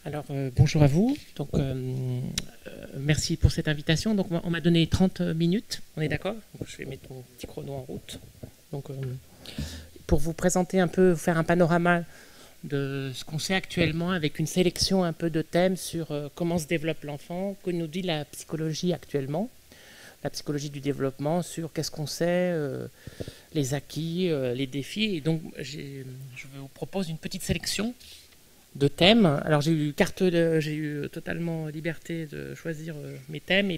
Alors, bonjour à vous. Donc, merci pour cette invitation. Donc, on m'a donné 30 minutes, on est d'accord? Je vais mettre mon petit chrono en route. Donc, pour vous présenter un peu, faire un panorama de ce qu'on sait actuellement avec une sélection un peu de thèmes sur comment se développe l'enfant, que nous dit la psychologie actuellement, la psychologie du développement, sur qu'est-ce qu'on sait, les acquis, les défis. Et donc, je vous propose une petite sélection de thèmes. Alors j'ai eu totalement liberté de choisir mes thèmes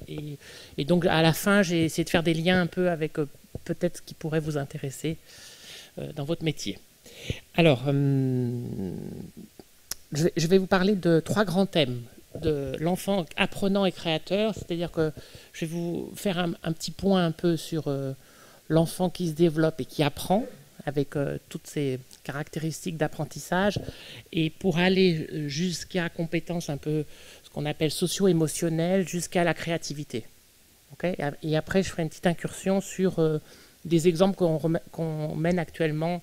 et donc à la fin j'ai essayé de faire des liens un peu avec peut-être ce qui pourrait vous intéresser dans votre métier. Alors je vais vous parler de 3 grands thèmes de l'enfant apprenant et créateur, c'est-à-dire que je vais vous faire un petit point un peu sur l'enfant qui se développe et qui apprend, avec toutes ces caractéristiques d'apprentissage, et pour aller jusqu'à compétences un peu ce qu'on appelle socio-émotionnelles, jusqu'à la créativité. Okay, et après, je ferai une petite incursion sur des exemples qu'on mène actuellement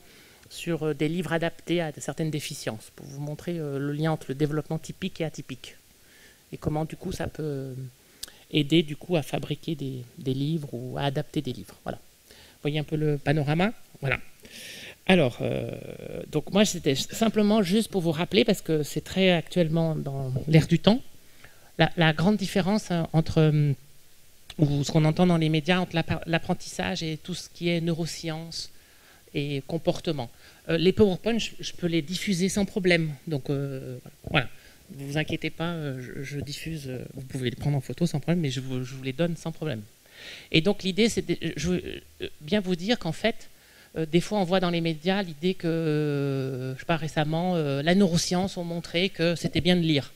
sur des livres adaptés à certaines déficiences, pour vous montrer le lien entre le développement typique et atypique, et comment du coup ça peut aider du coup à fabriquer des livres ou à adapter des livres. Voilà. Vous voyez un peu le panorama? Voilà. Alors, donc moi, c'était simplement juste pour vous rappeler, parce que c'est très actuellement dans l'air du temps, la grande différence entre, ou ce qu'on entend dans les médias, entre l'apprentissage et tout ce qui est neurosciences et comportement. Les PowerPoint, je peux les diffuser sans problème. Donc, voilà. Ne vous inquiétez pas, je diffuse, vous pouvez les prendre en photo sans problème, mais je vous les donne sans problème. Et donc l'idée, c'est je veux bien vous dire qu'en fait, des fois on voit dans les médias l'idée que, je sais pas, récemment, la neuroscience ont montré que c'était bien de lire,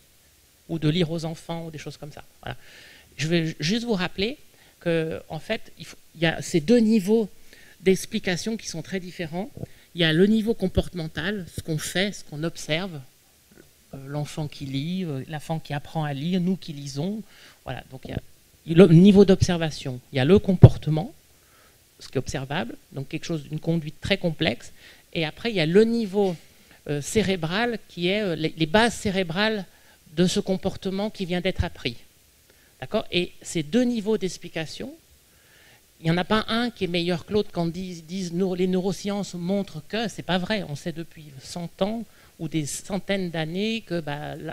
ou de lire aux enfants, ou des choses comme ça. Voilà. Je vais juste vous rappeler qu'en fait, il y a ces 2 niveaux d'explication qui sont très différents. Il y a le niveau comportemental, ce qu'on fait, ce qu'on observe, l'enfant qui lit, l'enfant qui apprend à lire, nous qui lisons. Voilà, donc il y a le niveau d'observation, il y a le comportement, ce qui est observable, donc quelque chose d'une conduite très complexe, et après il y a le niveau cérébral qui est les bases cérébrales de ce comportement qui vient d'être appris. D'accord? Et ces 2 niveaux d'explication, il n'y en a pas un qui est meilleur que l'autre. Quand disent les neurosciences montrent que, c'est pas vrai, on sait depuis 100 ans ou des centaines d'années que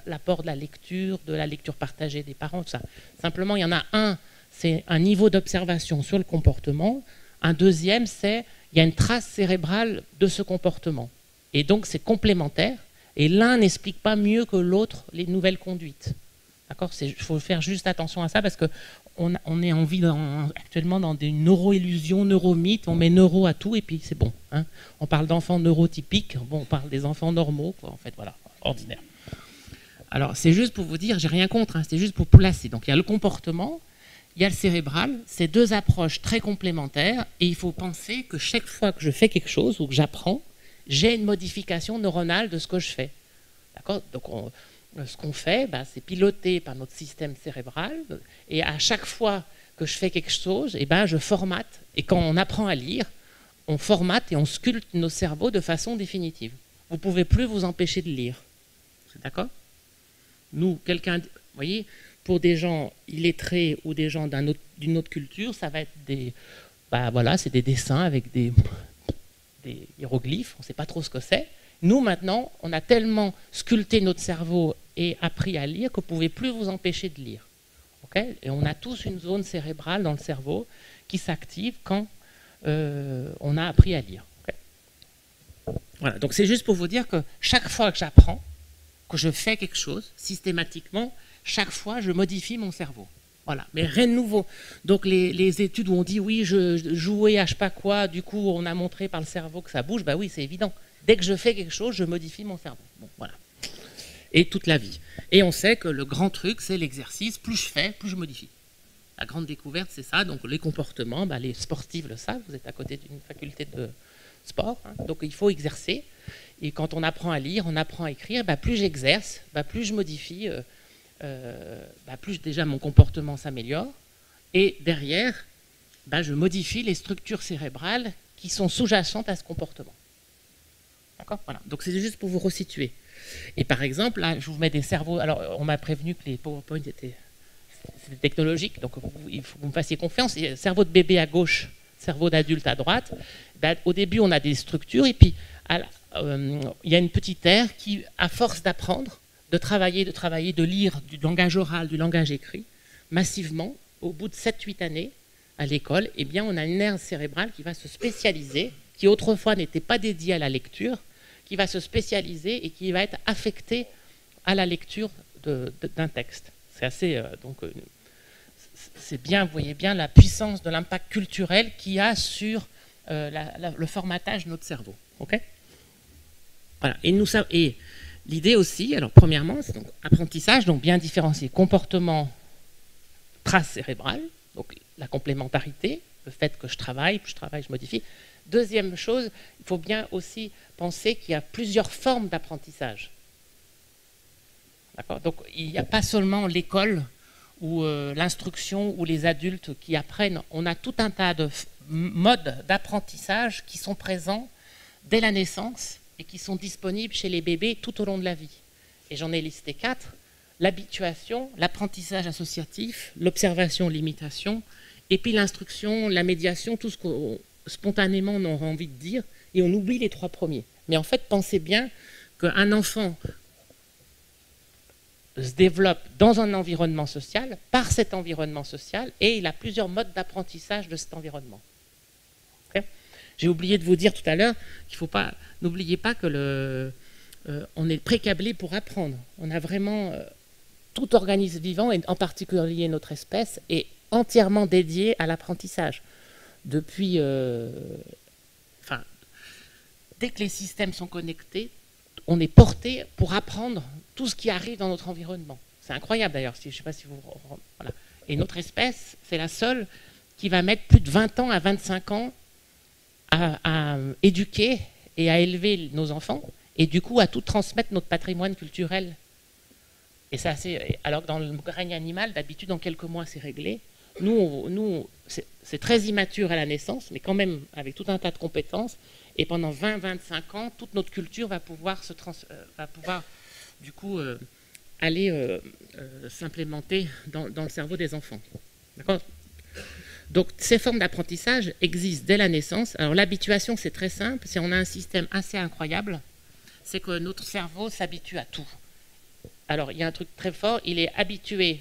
l'apport de la lecture partagée des parents, tout ça. Simplement, il y en a un, c'est un niveau d'observation sur le comportement. Un deuxième, c'est il y a une trace cérébrale de ce comportement. Et donc, c'est complémentaire. Et l'un n'explique pas mieux que l'autre les nouvelles conduites. D'accord? Il faut faire juste attention à ça, parce qu'on est en vie actuellement dans des neuro-illusions, neuromythes. On met neuro à tout et puis c'est bon. Hein. On parle d'enfants neurotypiques. Bon, on parle des enfants normaux, quoi, en fait, voilà, ordinaire. Alors, c'est juste pour vous dire, j'ai rien contre, hein, c'est juste pour placer. Donc, il y a le comportement, il y a le cérébral. C'est 2 approches très complémentaires, et il faut penser que chaque fois que je fais quelque chose ou que j'apprends, j'ai une modification neuronale de ce que je fais. D'accord? Donc, ce qu'on fait, c'est piloté par notre système cérébral, et à chaque fois que je fais quelque chose, je formate. Et quand on apprend à lire, on formate et on sculpte nos cerveaux de façon définitive. Vous ne pouvez plus vous empêcher de lire. D'accord? Nous, vous voyez, pour des gens illettrés ou des gens d'une autre culture, ça va être voilà, c'est des dessins avec des hiéroglyphes, on ne sait pas trop ce que c'est. Nous, maintenant, on a tellement sculpté notre cerveau et appris à lire que vous ne pouvez plus vous empêcher de lire. Okay? Et on a tous une zone cérébrale dans le cerveau qui s'active quand on a appris à lire. Okay? Voilà, donc c'est juste pour vous dire que chaque fois que j'apprends, que je fais quelque chose, systématiquement, chaque fois, je modifie mon cerveau. Voilà, mais rien de nouveau. Donc les études où on dit oui, je jouais à je sais pas quoi, du coup on a montré par le cerveau que ça bouge, oui, c'est évident. Dès que je fais quelque chose, je modifie mon cerveau. Bon, voilà. Et toute la vie. Et on sait que le grand truc, c'est l'exercice. Plus je fais, plus je modifie. La grande découverte, c'est ça. Donc les comportements, les sportifs le savent. Vous êtes à côté d'une faculté de sport. Hein, donc il faut exercer. Et quand on apprend à lire, on apprend à écrire, plus j'exerce, plus je modifie, plus déjà mon comportement s'améliore. Et derrière, je modifie les structures cérébrales qui sont sous-jacentes à ce comportement. D'accord ? Voilà. Donc c'est juste pour vous resituer. Et par exemple, là, je vous mets des cerveaux. Alors, on m'a prévenu que les PowerPoint c'était technologique, donc il faut que vous me fassiez confiance. Et cerveau de bébé à gauche, cerveau d'adulte à droite. Ben, au début, on a des structures, et puis il y a une petite aire qui, à force d'apprendre, de travailler, de lire du langage oral, du langage écrit, massivement, au bout de 7-8 années à l'école, eh bien, on a une aire cérébrale qui va se spécialiser, qui autrefois n'était pas dédiée à la lecture, qui va se spécialiser et qui va être affectée à la lecture d'un texte. C'est assez... c'est bien, vous voyez bien la puissance de l'impact culturel qu'il y a sur le formatage de notre cerveau. Okay, voilà. Et l'idée aussi, alors premièrement, c'est donc apprentissage, donc bien différencier comportement, trace cérébrale, donc la complémentarité, le fait que je travaille, je modifie. Deuxième chose, il faut bien aussi penser qu'il y a plusieurs formes d'apprentissage. Donc il n'y a pas seulement l'école ou l'instruction ou les adultes qui apprennent. On a tout un tas de modes d'apprentissage qui sont présents dès la naissance et qui sont disponibles chez les bébés tout au long de la vie. Et j'en ai listé 4. L'habituation, l'apprentissage associatif, l'observation, l'imitation, et puis l'instruction, la médiation, tout ce qu'on spontanément on aura envie de dire, et on oublie les 3 premiers. Mais en fait, pensez bien qu'un enfant se développe dans un environnement social, par cet environnement social, et il a plusieurs modes d'apprentissage de cet environnement. Okay, j'ai oublié de vous dire tout à l'heure qu'il faut pas, n'oubliez pas que on est pré-câblé pour apprendre. On a vraiment tout organisme vivant, et en particulier notre espèce, est entièrement dédié à l'apprentissage. Depuis, dès que les systèmes sont connectés, on est porté pour apprendre tout ce qui arrive dans notre environnement. C'est incroyable d'ailleurs, je ne sais pas si vous... Voilà. Et notre espèce, c'est la seule qui va mettre plus de 20 ans à 25 ans à éduquer et à élever nos enfants, et du coup à tout transmettre notre patrimoine culturel. Et ça, alors que dans le règne animal, d'habitude, en quelques mois, c'est réglé. Nous c'est très immature à la naissance, mais quand même avec tout un tas de compétences. Et pendant 20-25 ans, toute notre culture va pouvoir du coup aller s'implémenter dans le cerveau des enfants. D'accord ? Donc ces formes d'apprentissage existent dès la naissance. Alors l'habituation, c'est très simple. Si on a un système assez incroyable, c'est que notre cerveau s'habitue à tout. Alors il y a un truc très fort, il est habitué.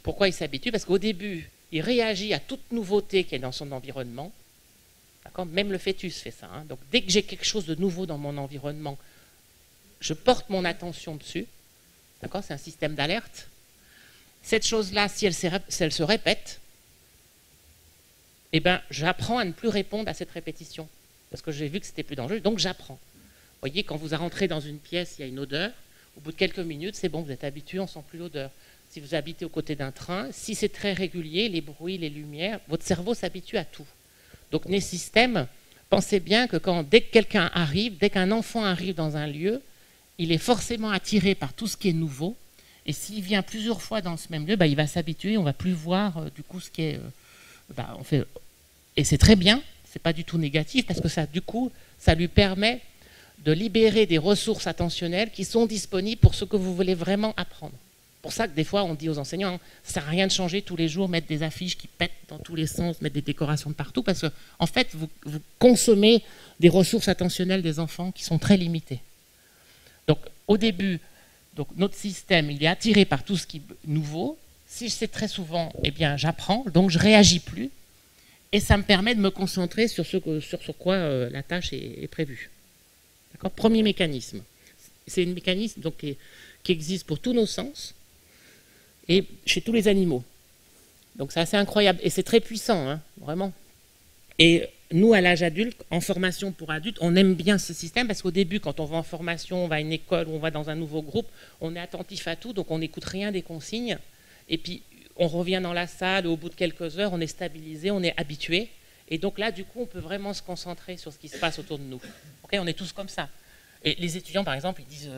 Pourquoi il s'habitue ? Parce qu'au début, il réagit à toute nouveauté qui est dans son environnement. Même le fœtus fait ça. Donc dès que j'ai quelque chose de nouveau dans mon environnement, je porte mon attention dessus. C'est un système d'alerte. Cette chose-là, si elle se répète, eh ben, j'apprends à ne plus répondre à cette répétition. Parce que j'ai vu que c'était plus dangereux, donc j'apprends. Vous voyez, quand vous rentrez dans une pièce, il y a une odeur. Au bout de quelques minutes, c'est bon, vous êtes habitué, on ne sent plus l'odeur. Si vous habitez aux côtés d'un train, si c'est très régulier, les bruits, les lumières, votre cerveau s'habitue à tout. Donc les systèmes, pensez bien que dès que quelqu'un arrive, dès qu'un enfant arrive dans un lieu, il est forcément attiré par tout ce qui est nouveau. Et s'il vient plusieurs fois dans ce même lieu, il va s'habituer, on ne va plus voir du coup ce qui est... Et c'est très bien, ce n'est pas du tout négatif, parce que ça, du coup, ça lui permet de libérer des ressources attentionnelles qui sont disponibles pour ce que vous voulez vraiment apprendre. C'est pour ça que des fois, on dit aux enseignants, ça ne sert à rien de changer tous les jours, mettre des affiches qui pètent dans tous les sens, mettre des décorations de partout, parce que en fait, vous consommez des ressources attentionnelles des enfants qui sont très limitées. Donc, au début, notre système, il est attiré par tout ce qui est nouveau. Si je sais très souvent, eh bien, j'apprends, donc je ne réagis plus, et ça me permet de me concentrer sur quoi la tâche est prévue. Premier mécanisme. C'est un mécanisme qui existe pour tous nos sens et chez tous les animaux. Donc c'est assez incroyable et c'est très puissant, vraiment. Et nous, à l'âge adulte, en formation pour adultes, on aime bien ce système parce qu'au début, quand on va en formation, on va à une école ou on va dans un nouveau groupe, on est attentif à tout, donc on n'écoute rien des consignes. Et puis on revient dans la salle, au bout de quelques heures, on est stabilisé, on est habitué. Et donc là, du coup, on peut vraiment se concentrer sur ce qui se passe autour de nous. On est tous comme ça. Et les étudiants, par exemple, ils disent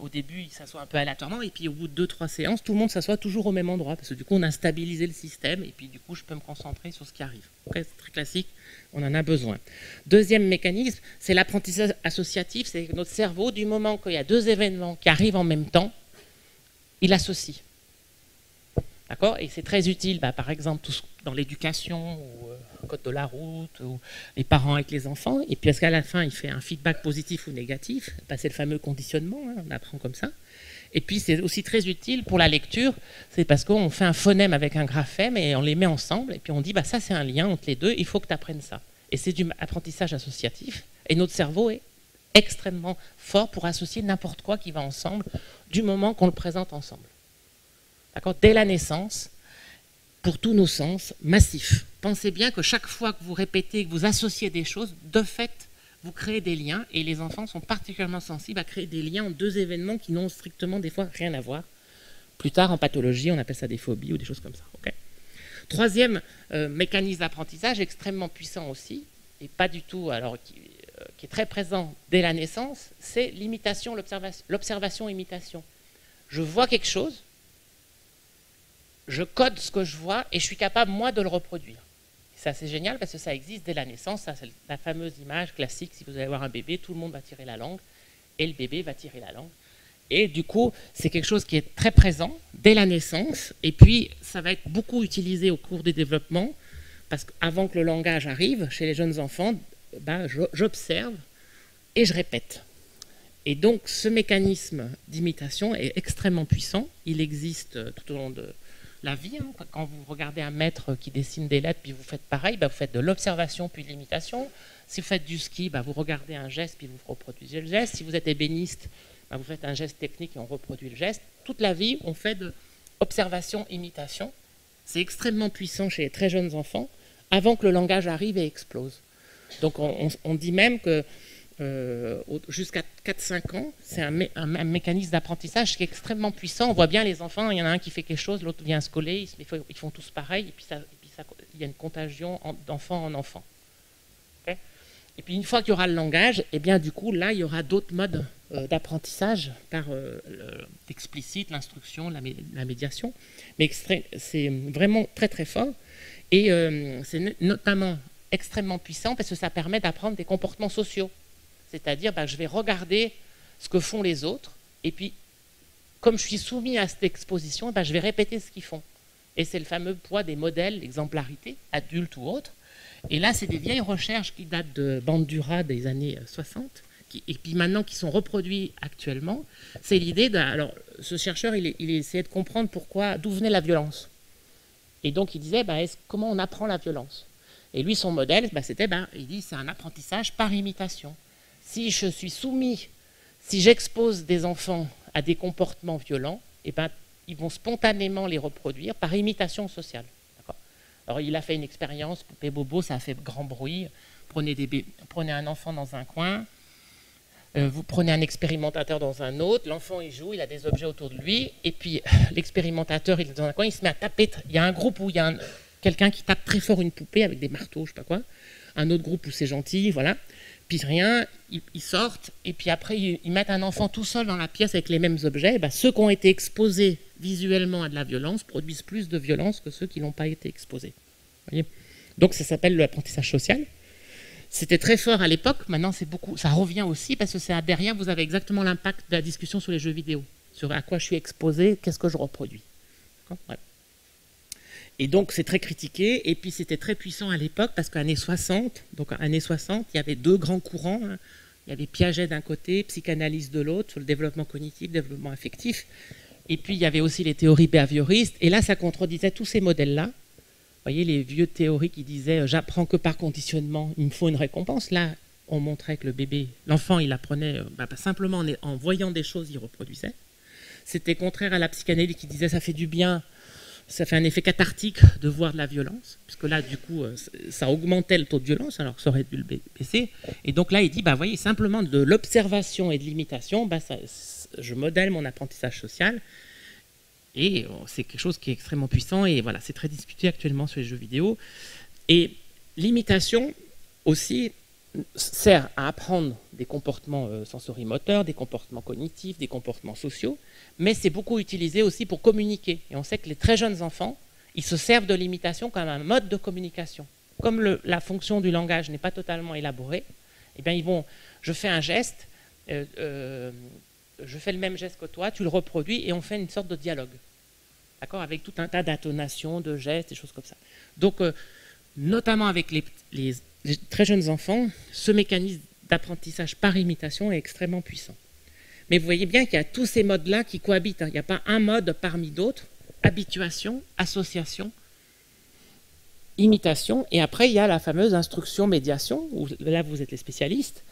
Au début, il s'assoit un peu aléatoirement, et puis au bout de 2-3 séances, tout le monde s'assoit toujours au même endroit, parce que du coup, on a stabilisé le système, et puis du coup, je peux me concentrer sur ce qui arrive. Okay, c'est très classique, on en a besoin. Deuxième mécanisme, c'est l'apprentissage associatif, c'est que notre cerveau, du moment qu'il y a 2 événements qui arrivent en même temps, il associe. D'accord? Et c'est très utile, par exemple, dans l'éducation, ou code de la route, ou les parents avec les enfants. Et puis, parce qu'à la fin, il fait un feedback positif ou négatif. C'est le fameux conditionnement, hein, on apprend comme ça. Et puis, c'est aussi très utile pour la lecture. C'est parce qu'on fait un phonème avec un graphème et on les met ensemble. Et puis, on dit, ça, c'est un lien entre les deux, il faut que tu apprennes ça. Et c'est du apprentissage associatif. Et notre cerveau est extrêmement fort pour associer n'importe quoi qui va ensemble, du moment qu'on le présente ensemble. Dès la naissance, pour tous nos sens, massif. Pensez bien que chaque fois que vous répétez, que vous associez des choses, de fait, vous créez des liens, et les enfants sont particulièrement sensibles à créer des liens en 2 événements qui n'ont strictement des fois rien à voir. Plus tard, en pathologie, on appelle ça des phobies ou des choses comme ça. Okay. Troisième mécanisme d'apprentissage extrêmement puissant aussi, et pas du tout, alors qui est très présent dès la naissance, c'est l'imitation, l'observation-imitation. Je vois quelque chose, je code ce que je vois et je suis capable, moi, de le reproduire. Ça, c'est génial parce que ça existe dès la naissance. Ça, c'est la fameuse image classique. Si vous allez voir un bébé, tout le monde va tirer la langue et le bébé va tirer la langue. Et du coup, c'est quelque chose qui est très présent dès la naissance. Et puis, ça va être beaucoup utilisé au cours des développements parce qu'avant que le langage arrive, chez les jeunes enfants, j'observe et je répète. Et donc, ce mécanisme d'imitation est extrêmement puissant. Il existe tout au long de la vie, hein. Quand vous regardez un maître qui dessine des lettres, puis vous faites pareil, vous faites de l'observation puis de l'imitation. Si vous faites du ski, vous regardez un geste puis vous reproduisez le geste. Si vous êtes ébéniste, vous faites un geste technique et on reproduit le geste. Toute la vie, on fait de observation-imitation. C'est extrêmement puissant chez les très jeunes enfants, avant que le langage arrive et explose. Donc on dit même que jusqu'à 4-5 ans, c'est un mécanisme d'apprentissage qui est extrêmement puissant. On voit bien les enfants, il y en a un qui fait quelque chose, l'autre vient se coller, ils font tous pareil, et puis il y a une contagion d'enfant en enfant. Okay. Et puis une fois qu'il y aura le langage, et bien du coup, là, il y aura d'autres modes d'apprentissage par l'explicite, l'instruction, la médiation. Mais c'est vraiment très très fort. Et c'est notamment extrêmement puissant parce que ça permet d'apprendre des comportements sociaux. C'est-à-dire, je vais regarder ce que font les autres, et puis, comme je suis soumis à cette exposition, je vais répéter ce qu'ils font. Et c'est le fameux poids des modèles, l'exemplarité, adultes ou autres. Et là, c'est des vieilles recherches qui datent de Bandura des années 60, et puis maintenant qui sont reproduits actuellement. C'est l'idée alors, ce chercheur, il essayait de comprendre d'où venait la violence. Et donc, il disait, comment on apprend la violence? Et lui, son modèle, c'était, il dit, c'est un apprentissage par imitation. Si je suis soumis, si j'expose des enfants à des comportements violents, ils vont spontanément les reproduire par imitation sociale. Alors il a fait une expérience, poupée bobo, ça a fait grand bruit. Prenez un enfant dans un coin, vous prenez un expérimentateur dans un autre, l'enfant il joue, il a des objets autour de lui, et puis l'expérimentateur il est dans un coin, il se met à taper. Il y a un groupe où il y a quelqu'un qui tape très fort une poupée avec des marteaux, je sais pas quoi. Un autre groupe où c'est gentil, voilà. Puis rien, ils sortent, et puis après, ils mettent un enfant tout seul dans la pièce avec les mêmes objets. Ceux qui ont été exposés visuellement à de la violence produisent plus de violence que ceux qui n'ont pas été exposés. Voyez. Donc ça s'appelle l'apprentissage social. C'était très fort à l'époque, maintenant ça revient aussi, parce que c'est derrière, vous avez exactement l'impact de la discussion sur les jeux vidéo, sur à quoi je suis exposé, qu'est-ce que je reproduis. Voilà. Et donc, c'est très critiqué. Et puis, c'était très puissant à l'époque parce qu'années 60, il y avait 2 grands courants. Hein. Il y avait Piaget d'un côté, psychanalyse de l'autre, sur le développement cognitif, développement affectif. Et puis, il y avait aussi les théories behavioristes. Et là, ça contredisait tous ces modèles-là. Vous voyez, les vieux théories qui disaient « j'apprends que par conditionnement, il me faut une récompense ». Là, on montrait que l'enfant, il apprenait simplement en voyant des choses, il reproduisait. C'était contraire à la psychanalyse qui disait « ça fait du bien ». Ça fait un effet cathartique de voir de la violence, puisque là, du coup, ça augmentait le taux de violence, alors que ça aurait dû le baisser. Et donc là, il dit, voyez, simplement de l'observation et de l'imitation, je modèle mon apprentissage social. Et c'est quelque chose qui est extrêmement puissant, et voilà, c'est très discuté actuellement sur les jeux vidéo. Et l'imitation aussi, sert à apprendre des comportements sensorimoteurs, des comportements cognitifs, des comportements sociaux, mais c'est beaucoup utilisé aussi pour communiquer. Et on sait que les très jeunes enfants, ils se servent de l'imitation comme un mode de communication. Comme la fonction du langage n'est pas totalement élaborée, eh bien je fais un geste, je fais le même geste que toi, tu le reproduis et on fait une sorte de dialogue. D'accord, avec tout un tas d'intonations, de gestes, des choses comme ça. Donc, notamment avec les très jeunes enfants, ce mécanisme d'apprentissage par imitation est extrêmement puissant. Mais vous voyez bien qu'il y a tous ces modes-là qui cohabitent. Il n'y a pas un mode parmi d'autres. Habituation, association, imitation. Et après, il y a la fameuse instruction-médiation, où là, vous êtes les spécialistes.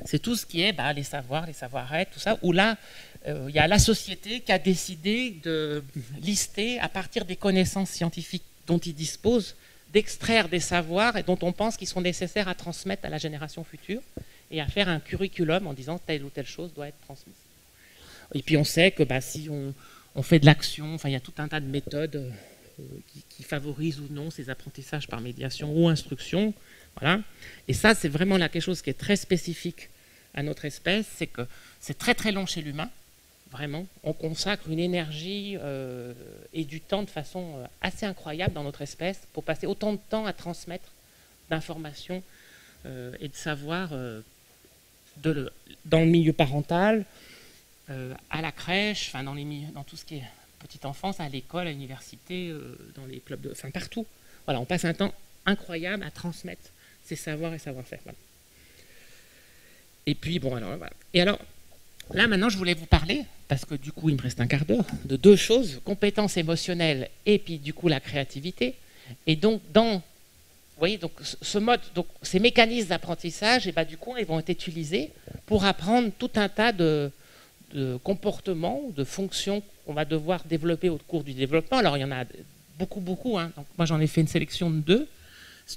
C'est tout ce qui est les savoirs, les savoir-être, tout ça, où là, il y a la société qui a décidé de lister, à partir des connaissances scientifiques dont ils disposent, d'extraire des savoirs et dont on pense qu'ils sont nécessaires à transmettre à la génération future et à faire un curriculum en disant telle ou telle chose doit être transmise. Et puis on sait que si on fait de l'action, il y a tout un tas de méthodes qui favorisent ou non ces apprentissages par médiation ou instruction. Voilà. Et ça, c'est vraiment là quelque chose qui est très spécifique à notre espèce, c'est que c'est très très long chez l'humain. Vraiment, on consacre une énergie et du temps de façon assez incroyable dans notre espèce pour passer autant de temps à transmettre d'informations et de savoir dans le milieu parental, à la crèche, dans tout ce qui est petite enfance, à l'école, à l'université, dans les clubs, partout. Voilà, on passe un temps incroyable à transmettre ces savoirs et savoir-faire. Voilà. Et puis, voilà. Et alors, là, maintenant, je voulais vous parler, parce que du coup, il me reste un quart d'heure, de deux choses, compétences émotionnelles et puis, du coup, la créativité. Et donc, vous voyez, donc, ce mode, donc, ces mécanismes d'apprentissage, et du coup, ils vont être utilisés pour apprendre tout un tas de comportements, de fonctions qu'on va devoir développer au cours du développement. Alors, il y en a beaucoup, hein. Donc, moi, j'en ai fait une sélection de 2,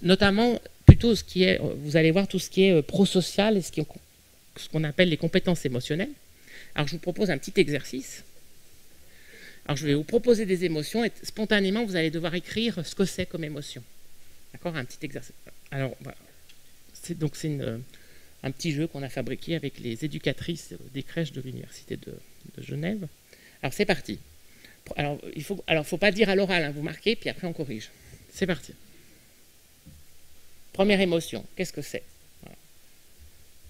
notamment, plutôt ce qui est, vous allez voir, tout ce qui est prosocial et ce qu'on appelle les compétences émotionnelles. Alors, je vous propose un petit exercice. Alors, je vais vous proposer des émotions et spontanément, vous allez devoir écrire ce que c'est comme émotion. D'accord? Un petit exercice. Alors, voilà. C'est un petit jeu qu'on a fabriqué avec les éducatrices des crèches de l'université de Genève. Alors, c'est parti. Alors, faut pas dire à l'oral, hein, vous marquez, puis après, on corrige. C'est parti. Première émotion, qu'est-ce que c'est? Voilà.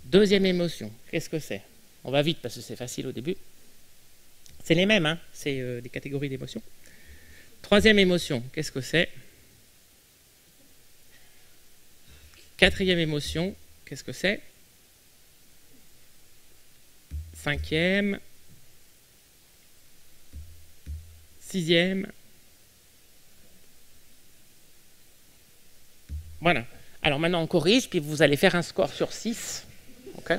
Deuxième émotion, qu'est-ce que c'est? On va vite parce que c'est facile au début. C'est les mêmes, hein, c'est des catégories d'émotions. Troisième émotion, qu'est-ce que c'est? Quatrième émotion, qu'est-ce que c'est? Cinquième. Sixième. Voilà. Alors maintenant, on corrige, puis vous allez faire un score sur 6. Okay.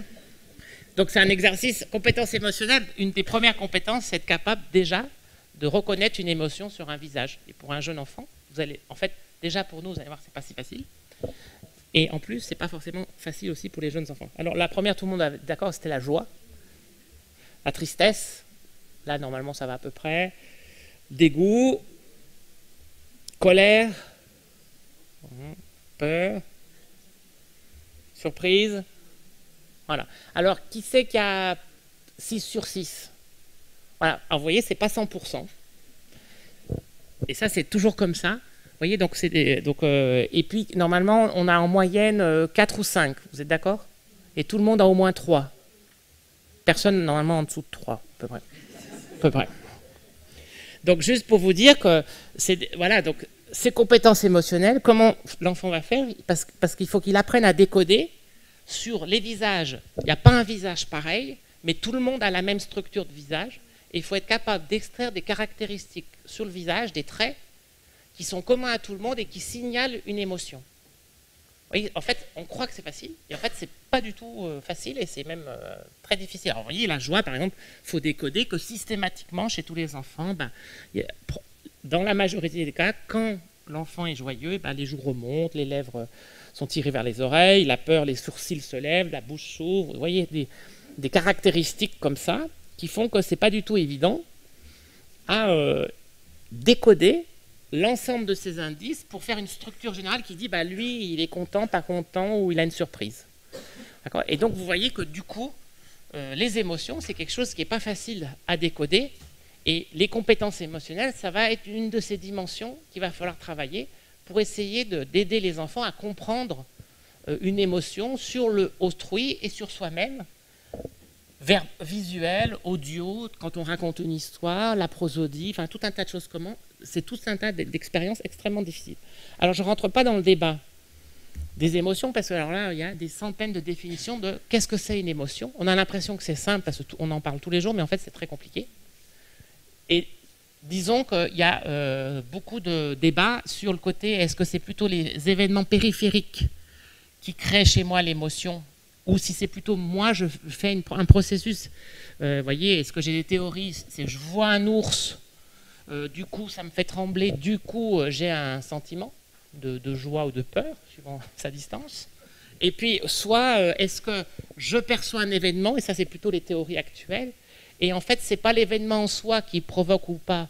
Donc c'est un exercice, compétence émotionnelle. Une des premières compétences, c'est être capable déjà de reconnaître une émotion sur un visage. Et pour un jeune enfant, déjà pour nous, vous allez voir, c'est pas si facile. Et en plus, c'est pas forcément facile aussi pour les jeunes enfants. Alors la première, tout le monde est d'accord, c'était la joie. La tristesse, là normalement ça va à peu près. Dégoût, colère, peur, surprise. Voilà. Alors, qui c'est qui a 6 sur 6? Voilà. Alors, vous voyez, c'est pas 100%. Et ça, c'est toujours comme ça. Vous voyez, donc, et puis, normalement, on a en moyenne 4 ou 5. Vous êtes d'accord? Et tout le monde a au moins 3. Personne, normalement, en dessous de 3, à peu près. À peu près. Donc, juste pour vous dire que voilà, donc, ces compétences émotionnelles, comment l'enfant va faire? Parce qu'il faut qu'il apprenne à décoder sur les visages. Il n'y a pas un visage pareil, mais tout le monde a la même structure de visage. Et il faut être capable d'extraire des caractéristiques sur le visage, des traits, qui sont communs à tout le monde et qui signalent une émotion. Vous voyez, en fait, on croit que c'est facile, et en fait, c'est pas du tout facile, et c'est même très difficile. Alors, vous voyez, la joie, par exemple, il faut décoder que systématiquement, chez tous les enfants, dans la majorité des cas, quand l'enfant est joyeux, les joues remontent, les lèvres sont tirées vers les oreilles, la peur, les sourcils se lèvent, la bouche s'ouvre. Vous voyez, des caractéristiques comme ça qui font que c'est pas du tout évident à décoder l'ensemble de ces indices pour faire une structure générale qui dit lui, il est content, pas content, ou il a une surprise. Et donc, vous voyez que du coup, les émotions, c'est quelque chose qui n'est pas facile à décoder. Et les compétences émotionnelles, ça va être une de ces dimensions qu'il va falloir travailler pour essayer d'aider les enfants à comprendre une émotion sur le autrui et sur soi-même, visuel, audio, quand on raconte une histoire, la prosodie, enfin tout un tas de choses. C'est tout un tas d'expériences extrêmement difficiles. Alors je ne rentre pas dans le débat des émotions parce que alors là il y a des centaines de définitions de qu'est-ce que c'est une émotion. On a l'impression que c'est simple parce qu'on en parle tous les jours, mais en fait c'est très compliqué. Et disons qu'il y a beaucoup de débats sur le côté est-ce que c'est plutôt les événements périphériques qui créent chez moi l'émotion ou si c'est plutôt moi je fais un processus. Vous voyez, est-ce que j'ai des théories? C'est je vois un ours, du coup ça me fait trembler, du coup j'ai un sentiment de joie ou de peur, suivant sa distance. Et puis soit est-ce que je perçois un événement, et ça c'est plutôt les théories actuelles, et en fait c'est pas l'événement en soi qui provoque ou pas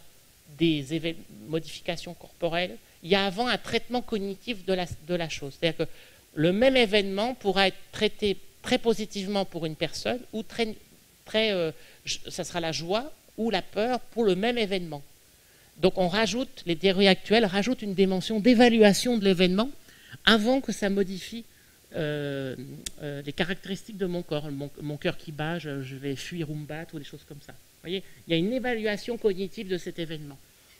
des modifications corporelles, il y a avant un traitement cognitif de la chose. C'est-à-dire que le même événement pourra être traité très positivement pour une personne ou ça sera la joie ou la peur pour le même événement. Donc on rajoute, les théories actuelles rajoutent une dimension d'évaluation de l'événement avant que ça modifie les caractéristiques de mon corps. Mon cœur qui bat, je vais fuir ou me battre ou des choses comme ça. Vous voyez, il y a une évaluation cognitive de cet événement.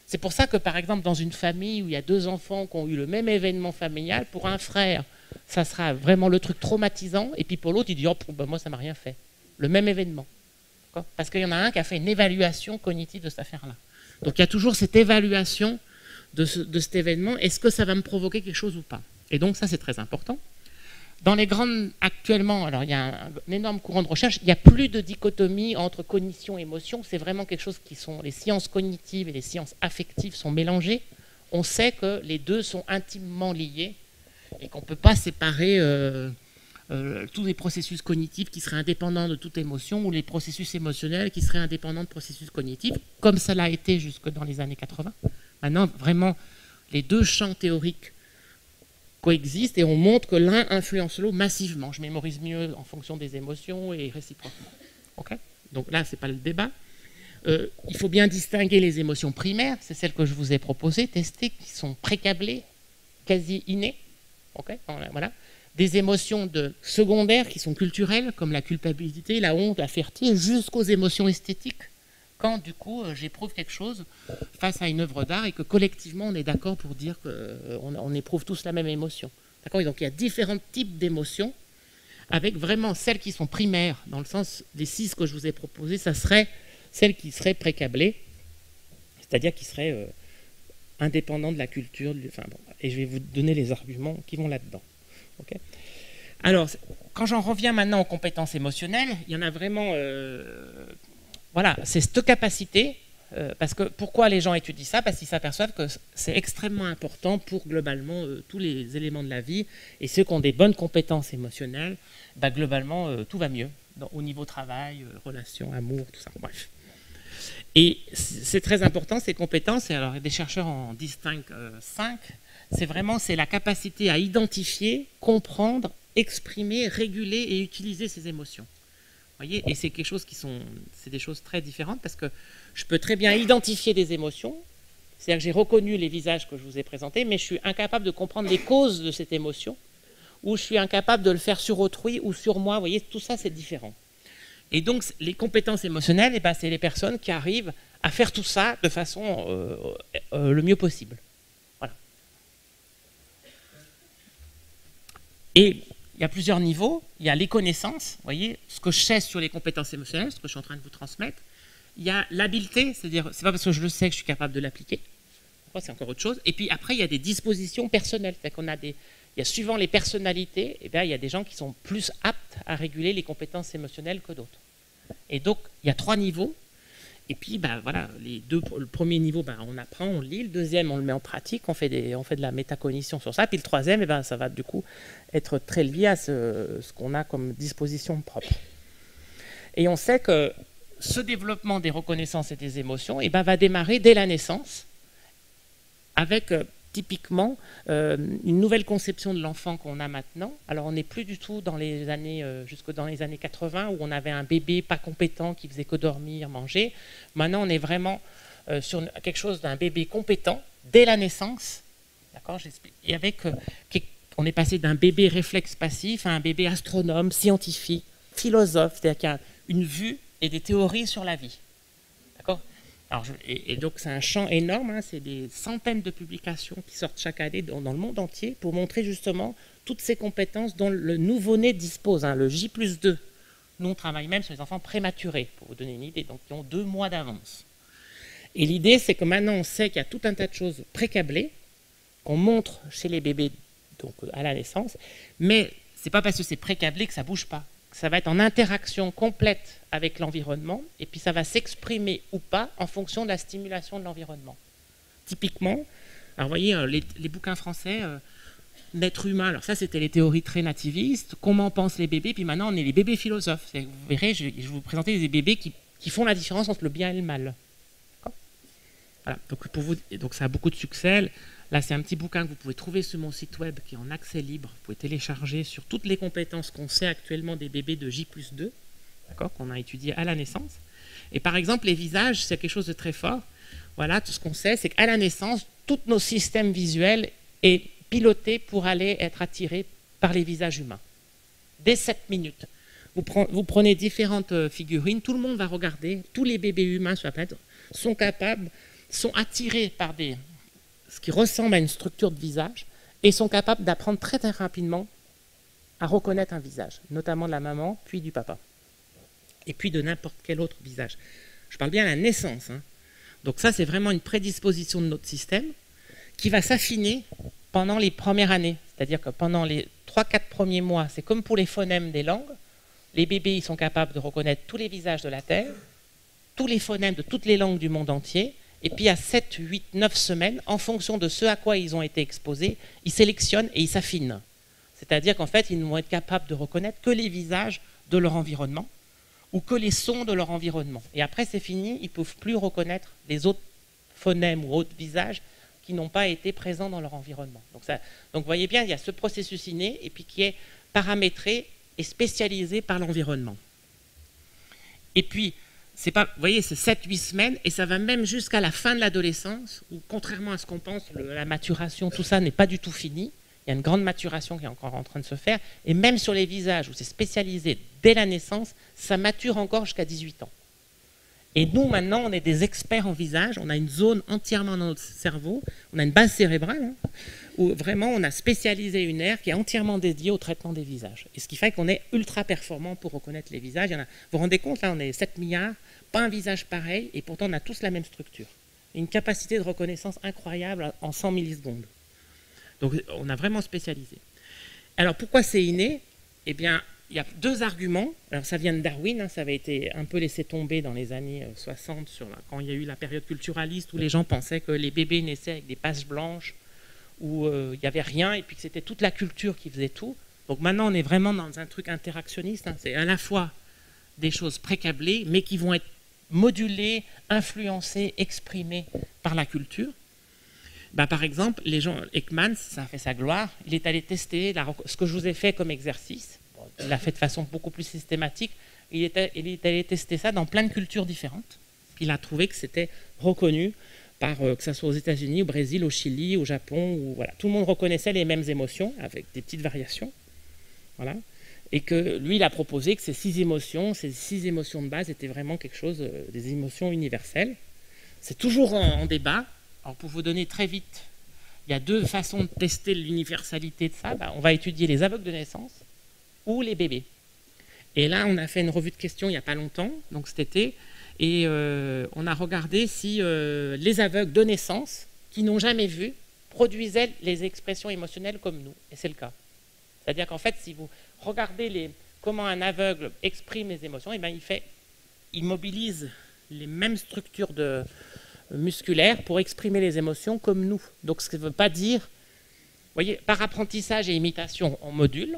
C'est pour ça que par exemple dans une famille où il y a deux enfants qui ont eu le même événement familial, pour un frère, ça sera vraiment le truc traumatisant, et puis pour l'autre, il dit « Oh, ben moi, ça ne m'a rien fait ». Le même événement. Parce qu'il y en a un qui a fait une évaluation cognitive de cette affaire-là. Donc il y a toujours cette évaluation de cet événement. Est-ce que ça va me provoquer quelque chose ou pas? Et donc ça, c'est très important. Dans les grandes, actuellement, alors il y a un énorme courant de recherche, il n'y a plus de dichotomie entre cognition et émotion. C'est vraiment quelque chose qui sont... Les sciences cognitives et les sciences affectives sont mélangées. On sait que les deux sont intimement liés et qu'on ne peut pas séparer tous les processus cognitifs qui seraient indépendants de toute émotion ou les processus émotionnels qui seraient indépendants de processus cognitifs, comme ça l'a été jusque dans les années 80. Maintenant, vraiment, les deux champs théoriques coexistent et on montre que l'un influence l'autre massivement. Je mémorise mieux en fonction des émotions et réciproquement. Okay, donc là, ce n'est pas le débat. Il faut bien distinguer les émotions primaires, c'est celles que je vous ai proposées, testées, qui sont précablées, quasi innées. Okay, voilà. Des émotions secondaires qui sont culturelles, comme la culpabilité, la honte, la fierté, jusqu'aux émotions esthétiques, quand du coup j'éprouve quelque chose face à une œuvre d'art et que collectivement on est d'accord pour dire qu'on éprouve tous la même émotion. D'accord ? Et donc il y a différents types d'émotions, avec vraiment celles qui sont primaires, dans le sens des 6 que je vous ai proposées, ça serait celles qui seraient précablées, c'est-à-dire qui seraient indépendantes de la culture, et je vais vous donner les arguments qui vont là-dedans. Okay. Alors, quand j'en reviens maintenant aux compétences émotionnelles, il y en a vraiment... voilà, c'est cette capacité, parce que pourquoi les gens étudient ça? Parce qu'ils s'aperçoivent que c'est extrêmement important pour globalement tous les éléments de la vie, et ceux qui ont des bonnes compétences émotionnelles, bah, globalement tout va mieux, au niveau travail, relations, amour, tout ça, bref. Et c'est très important ces compétences, et alors des chercheurs en distinguent 5. C'est la capacité à identifier, comprendre, exprimer, réguler et utiliser ses émotions. Vous voyez, et c'est quelque chose c'est des choses très différentes parce que je peux très bien identifier des émotions, c'est-à-dire que j'ai reconnu les visages que je vous ai présentés, mais je suis incapable de comprendre les causes de cette émotion, ou je suis incapable de le faire sur autrui ou sur moi. Vous voyez, tout ça c'est différent. Et donc les compétences émotionnelles, eh ben, c'est les personnes qui arrivent à faire tout ça de façon le mieux possible. Et il y a plusieurs niveaux. Il y a les connaissances, vous voyez, ce que je sais sur les compétences émotionnelles, ce que je suis en train de vous transmettre. Il y a l'habileté, c'est-à-dire, c'est pas parce que je le sais que je suis capable de l'appliquer. C'est encore autre chose. Et puis après, il y a des dispositions personnelles. C'est-à-dire qu'on a il y a suivant les personnalités, eh bien, il y a des gens qui sont plus aptes à réguler les compétences émotionnelles que d'autres. Et donc, il y a 3 niveaux. Et puis, ben, voilà, le premier niveau, ben, on apprend, on lit. Le deuxième, on le met en pratique, on fait de la métacognition sur ça. Puis le troisième, eh ben, ça va du coup être très lié à ce qu'on a comme disposition propre. Et on sait que ce développement des reconnaissances et des émotions eh ben, va démarrer dès la naissance avec typiquement, une nouvelle conception de l'enfant qu'on a maintenant. Alors, on n'est plus du tout dans les années, jusque dans les années 80, où on avait un bébé pas compétent qui faisait que dormir, manger. Maintenant, on est vraiment sur quelque chose d'un bébé compétent dès la naissance. D'accord, j'explique. Et avec, on est passé d'un bébé réflexe passif à un bébé astronome, scientifique, philosophe, c'est-à-dire qu'il y a une vue et des théories sur la vie. D'accord. Alors, et donc c'est un champ énorme, hein, c'est des centaines de publications qui sortent chaque année dans le monde entier pour montrer justement toutes ces compétences dont le nouveau-né dispose, hein, le J+2. Nous, on travaille même sur les enfants prématurés, pour vous donner une idée, donc qui ont 2 mois d'avance. Et l'idée, c'est que maintenant, on sait qu'il y a tout un tas de choses précablées qu'on montre chez les bébés donc à la naissance, mais ce n'est pas parce que c'est précablé que ça ne bouge pas. Ça va être en interaction complète avec l'environnement, et puis ça va s'exprimer ou pas en fonction de la stimulation de l'environnement. Typiquement, alors vous voyez, les bouquins français, L'être humain, alors ça c'était les théories très nativistes, comment pensent les bébés, puis maintenant on est les bébés philosophes. Vous verrez, je vais vous présenter des bébés qui font la différence entre le bien et le mal. Voilà, donc ça a beaucoup de succès. Là, c'est un petit bouquin que vous pouvez trouver sur mon site web qui est en accès libre. Vous pouvez télécharger sur toutes les compétences qu'on sait actuellement des bébés de J+2, qu'on a étudié à la naissance. Et par exemple, les visages, c'est quelque chose de très fort. Voilà, tout ce qu'on sait, c'est qu'à la naissance, tous nos systèmes visuels est piloté pour aller être attirés par les visages humains. Dès 7 minutes. Vous prenez différentes figurines, tout le monde va regarder, tous les bébés humains sur la planète sont attirés par ce qui ressemble à une structure de visage et sont capables d'apprendre très très rapidement à reconnaître un visage, notamment de la maman, puis du papa, et puis de n'importe quel autre visage. Je parle bien à la naissance, hein. Donc ça, c'est vraiment une prédisposition de notre système qui va s'affiner pendant les premières années. C'est-à-dire que pendant les 3-4 premiers mois, c'est comme pour les phonèmes des langues, les bébés ils sont capables de reconnaître tous les visages de la Terre, tous les phonèmes de toutes les langues du monde entier. Et puis à 7, 8, 9 semaines, en fonction de ce à quoi ils ont été exposés, ils sélectionnent et ils s'affinent. C'est-à-dire qu'en fait, ils ne vont être capables de reconnaître que les visages de leur environnement ou que les sons de leur environnement. Et après, c'est fini, ils ne peuvent plus reconnaître les autres phonèmes ou autres visages qui n'ont pas été présents dans leur environnement. Donc vous voyez bien, il y a ce processus inné et puis qui est paramétré et spécialisé par l'environnement. Et puis, c'est pas, vous voyez, c'est 7-8 semaines et ça va même jusqu'à la fin de l'adolescence où, contrairement à ce qu'on pense, la maturation, tout ça n'est pas du tout fini. Il y a une grande maturation qui est encore en train de se faire. Et même sur les visages où c'est spécialisé dès la naissance, ça mature encore jusqu'à 18 ans. Et nous, maintenant, on est des experts en visage. On a une zone entièrement dans notre cerveau. On a une base cérébrale, hein, où vraiment on a spécialisé une aire qui est entièrement dédiée au traitement des visages. Et ce qui fait qu'on est ultra performant pour reconnaître les visages. Vous vous rendez compte, là, on est 7 milliards, pas un visage pareil, et pourtant on a tous la même structure. Une capacité de reconnaissance incroyable en 100 millisecondes. Donc on a vraiment spécialisé. Alors pourquoi c'est inné? Eh bien, il y a 2 arguments. Alors ça vient de Darwin, hein, ça avait été un peu laissé tomber dans les années 60, quand il y a eu la période culturaliste où les gens pensaient que les bébés naissaient avec des pages blanches, où il n'y avait rien, et puis que c'était toute la culture qui faisait tout. Donc maintenant, on est vraiment dans un truc interactionniste. Hein. C'est à la fois des choses précablées, mais qui vont être modulées, influencées, exprimées par la culture. Par exemple, Ekman, ça a fait sa gloire, il est allé tester ce que je vous ai fait comme exercice. Bon, il l'a fait de façon beaucoup plus systématique. Il est allé tester ça dans plein de cultures différentes. Il a trouvé que c'était reconnu que ce soit aux États-Unis, au Brésil, au Chili, au Japon, voilà. Tout le monde reconnaissait les mêmes émotions avec des petites variations. Voilà. Et que lui, il a proposé que ces 6 émotions de base étaient vraiment quelque chose, des émotions universelles. C'est toujours en débat. Alors pour vous donner très vite, il y a 2 façons de tester l'universalité de ça. On va étudier les aveugles de naissance ou les bébés. Et là, on a fait une revue de questions il n'y a pas longtemps, donc cet été, et on a regardé si les aveugles de naissance, qui n'ont jamais vu, produisaient les expressions émotionnelles comme nous. Et c'est le cas. C'est-à-dire qu'en fait, si vous regardez comment un aveugle exprime les émotions, eh bien, il mobilise les mêmes structures musculaires pour exprimer les émotions comme nous. Donc, ce qui ne veut pas dire... Vous voyez, par apprentissage et imitation, on module.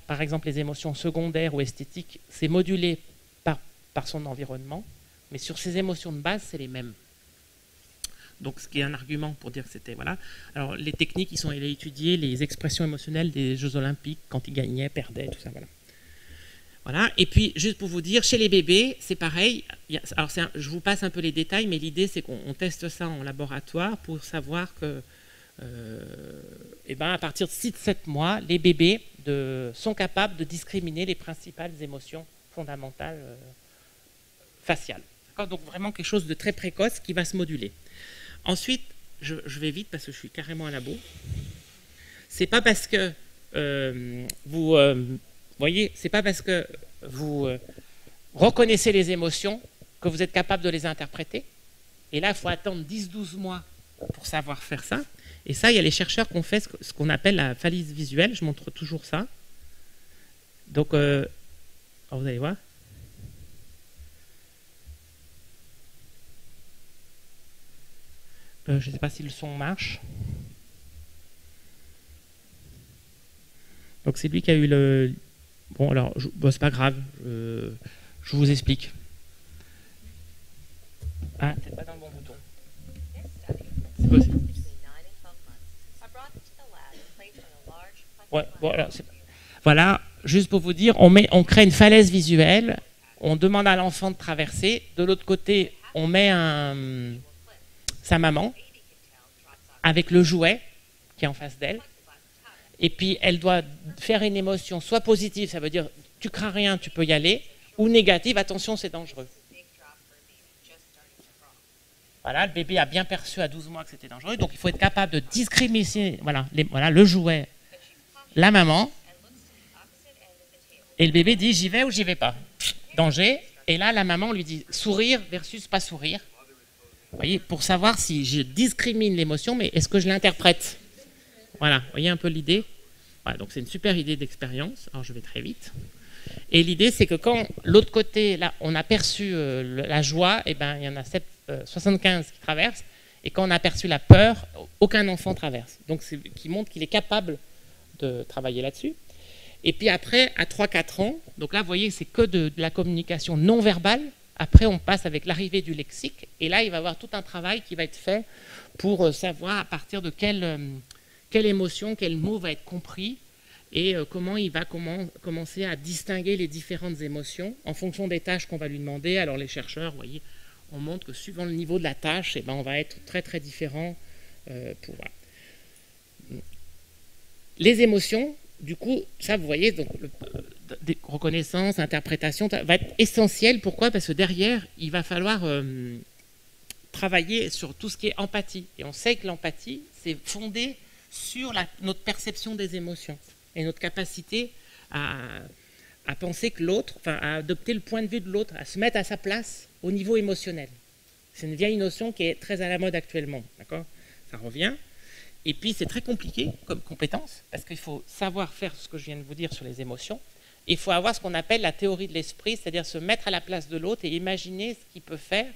Par exemple, les émotions secondaires ou esthétiques, c'est modulé par son environnement. Mais sur ces émotions de base, c'est les mêmes. Donc, ce qui est un argument pour dire que c'était, voilà. Alors, les techniques, il a étudié les expressions émotionnelles des Jeux Olympiques, quand ils gagnaient, perdaient, tout ça, voilà. Voilà. Et puis, juste pour vous dire, chez les bébés, c'est pareil. Alors, je vous passe un peu les détails, mais l'idée, c'est qu'on teste ça en laboratoire pour savoir que, à partir de 6-7 mois, les bébés sont capables de discriminer les principales émotions fondamentales faciales. Donc, vraiment quelque chose de très précoce qui va se moduler. Ensuite, je vais vite parce que je suis carrément à la bourre. C'est pas parce que vous voyez, c'est pas parce que vous reconnaissez les émotions que vous êtes capable de les interpréter. Et là, il faut attendre 10-12 mois pour savoir faire ça. Et ça, il y a les chercheurs qui ont fait ce qu'on appelle la valise visuelle. Je montre toujours ça. Donc, vous allez voir. Je ne sais pas si le son marche. Donc c'est lui qui a eu le... Bon, alors, c'est pas grave. Je vous explique. Ah, c'est pas dans le bon bouton. C'est possible. Ouais, voilà, juste pour vous dire, on crée une falaise visuelle, on demande à l'enfant de traverser. De l'autre côté, on met sa maman avec le jouet qui est en face d'elle. Et puis, elle doit faire une émotion, soit positive, ça veut dire tu crains rien, tu peux y aller, ou négative, attention, c'est dangereux. Voilà, le bébé a bien perçu à 12 mois que c'était dangereux, donc il faut être capable de discriminer voilà, le jouet, la maman, et le bébé dit j'y vais ou j'y vais pas. Danger, et là, la maman lui dit sourire versus pas sourire. Vous voyez, pour savoir si je discrimine l'émotion, mais est-ce que je l'interprète? Voilà, vous voyez un peu l'idée. Voilà, donc c'est une super idée d'expérience. Alors je vais très vite. Et l'idée, c'est que quand l'autre côté, là, on a perçu la joie, il y en a 75 qui traversent. Et quand on a perçu la peur, aucun enfant traverse. Donc c'est qui montre qu'il est capable de travailler là-dessus. Et puis après, à 3-4 ans, donc là, vous voyez, c'est que de la communication non verbale. Après, on passe avec l'arrivée du lexique. Et là, il va y avoir tout un travail qui va être fait pour savoir à partir de quelle émotion, quel mot va être compris et comment il va commencer à distinguer les différentes émotions en fonction des tâches qu'on va lui demander. Alors les chercheurs, vous voyez, on montre que suivant le niveau de la tâche, on va être très très différent. Voilà. Les émotions, du coup, ça vous voyez, donc reconnaissance, interprétation, va être essentiel. Pourquoi? Parce que derrière, il va falloir travailler sur tout ce qui est empathie. Et on sait que l'empathie, c'est fondé sur notre perception des émotions et notre capacité à penser que l'autre, à adopter le point de vue de l'autre, à se mettre à sa place au niveau émotionnel. C'est une vieille notion qui est très à la mode actuellement, d'accord? Ça revient. Et puis c'est très compliqué comme compétence, parce qu'il faut savoir faire ce que je viens de vous dire sur les émotions, et il faut avoir ce qu'on appelle la théorie de l'esprit, c'est-à-dire se mettre à la place de l'autre et imaginer ce qu'il peut faire,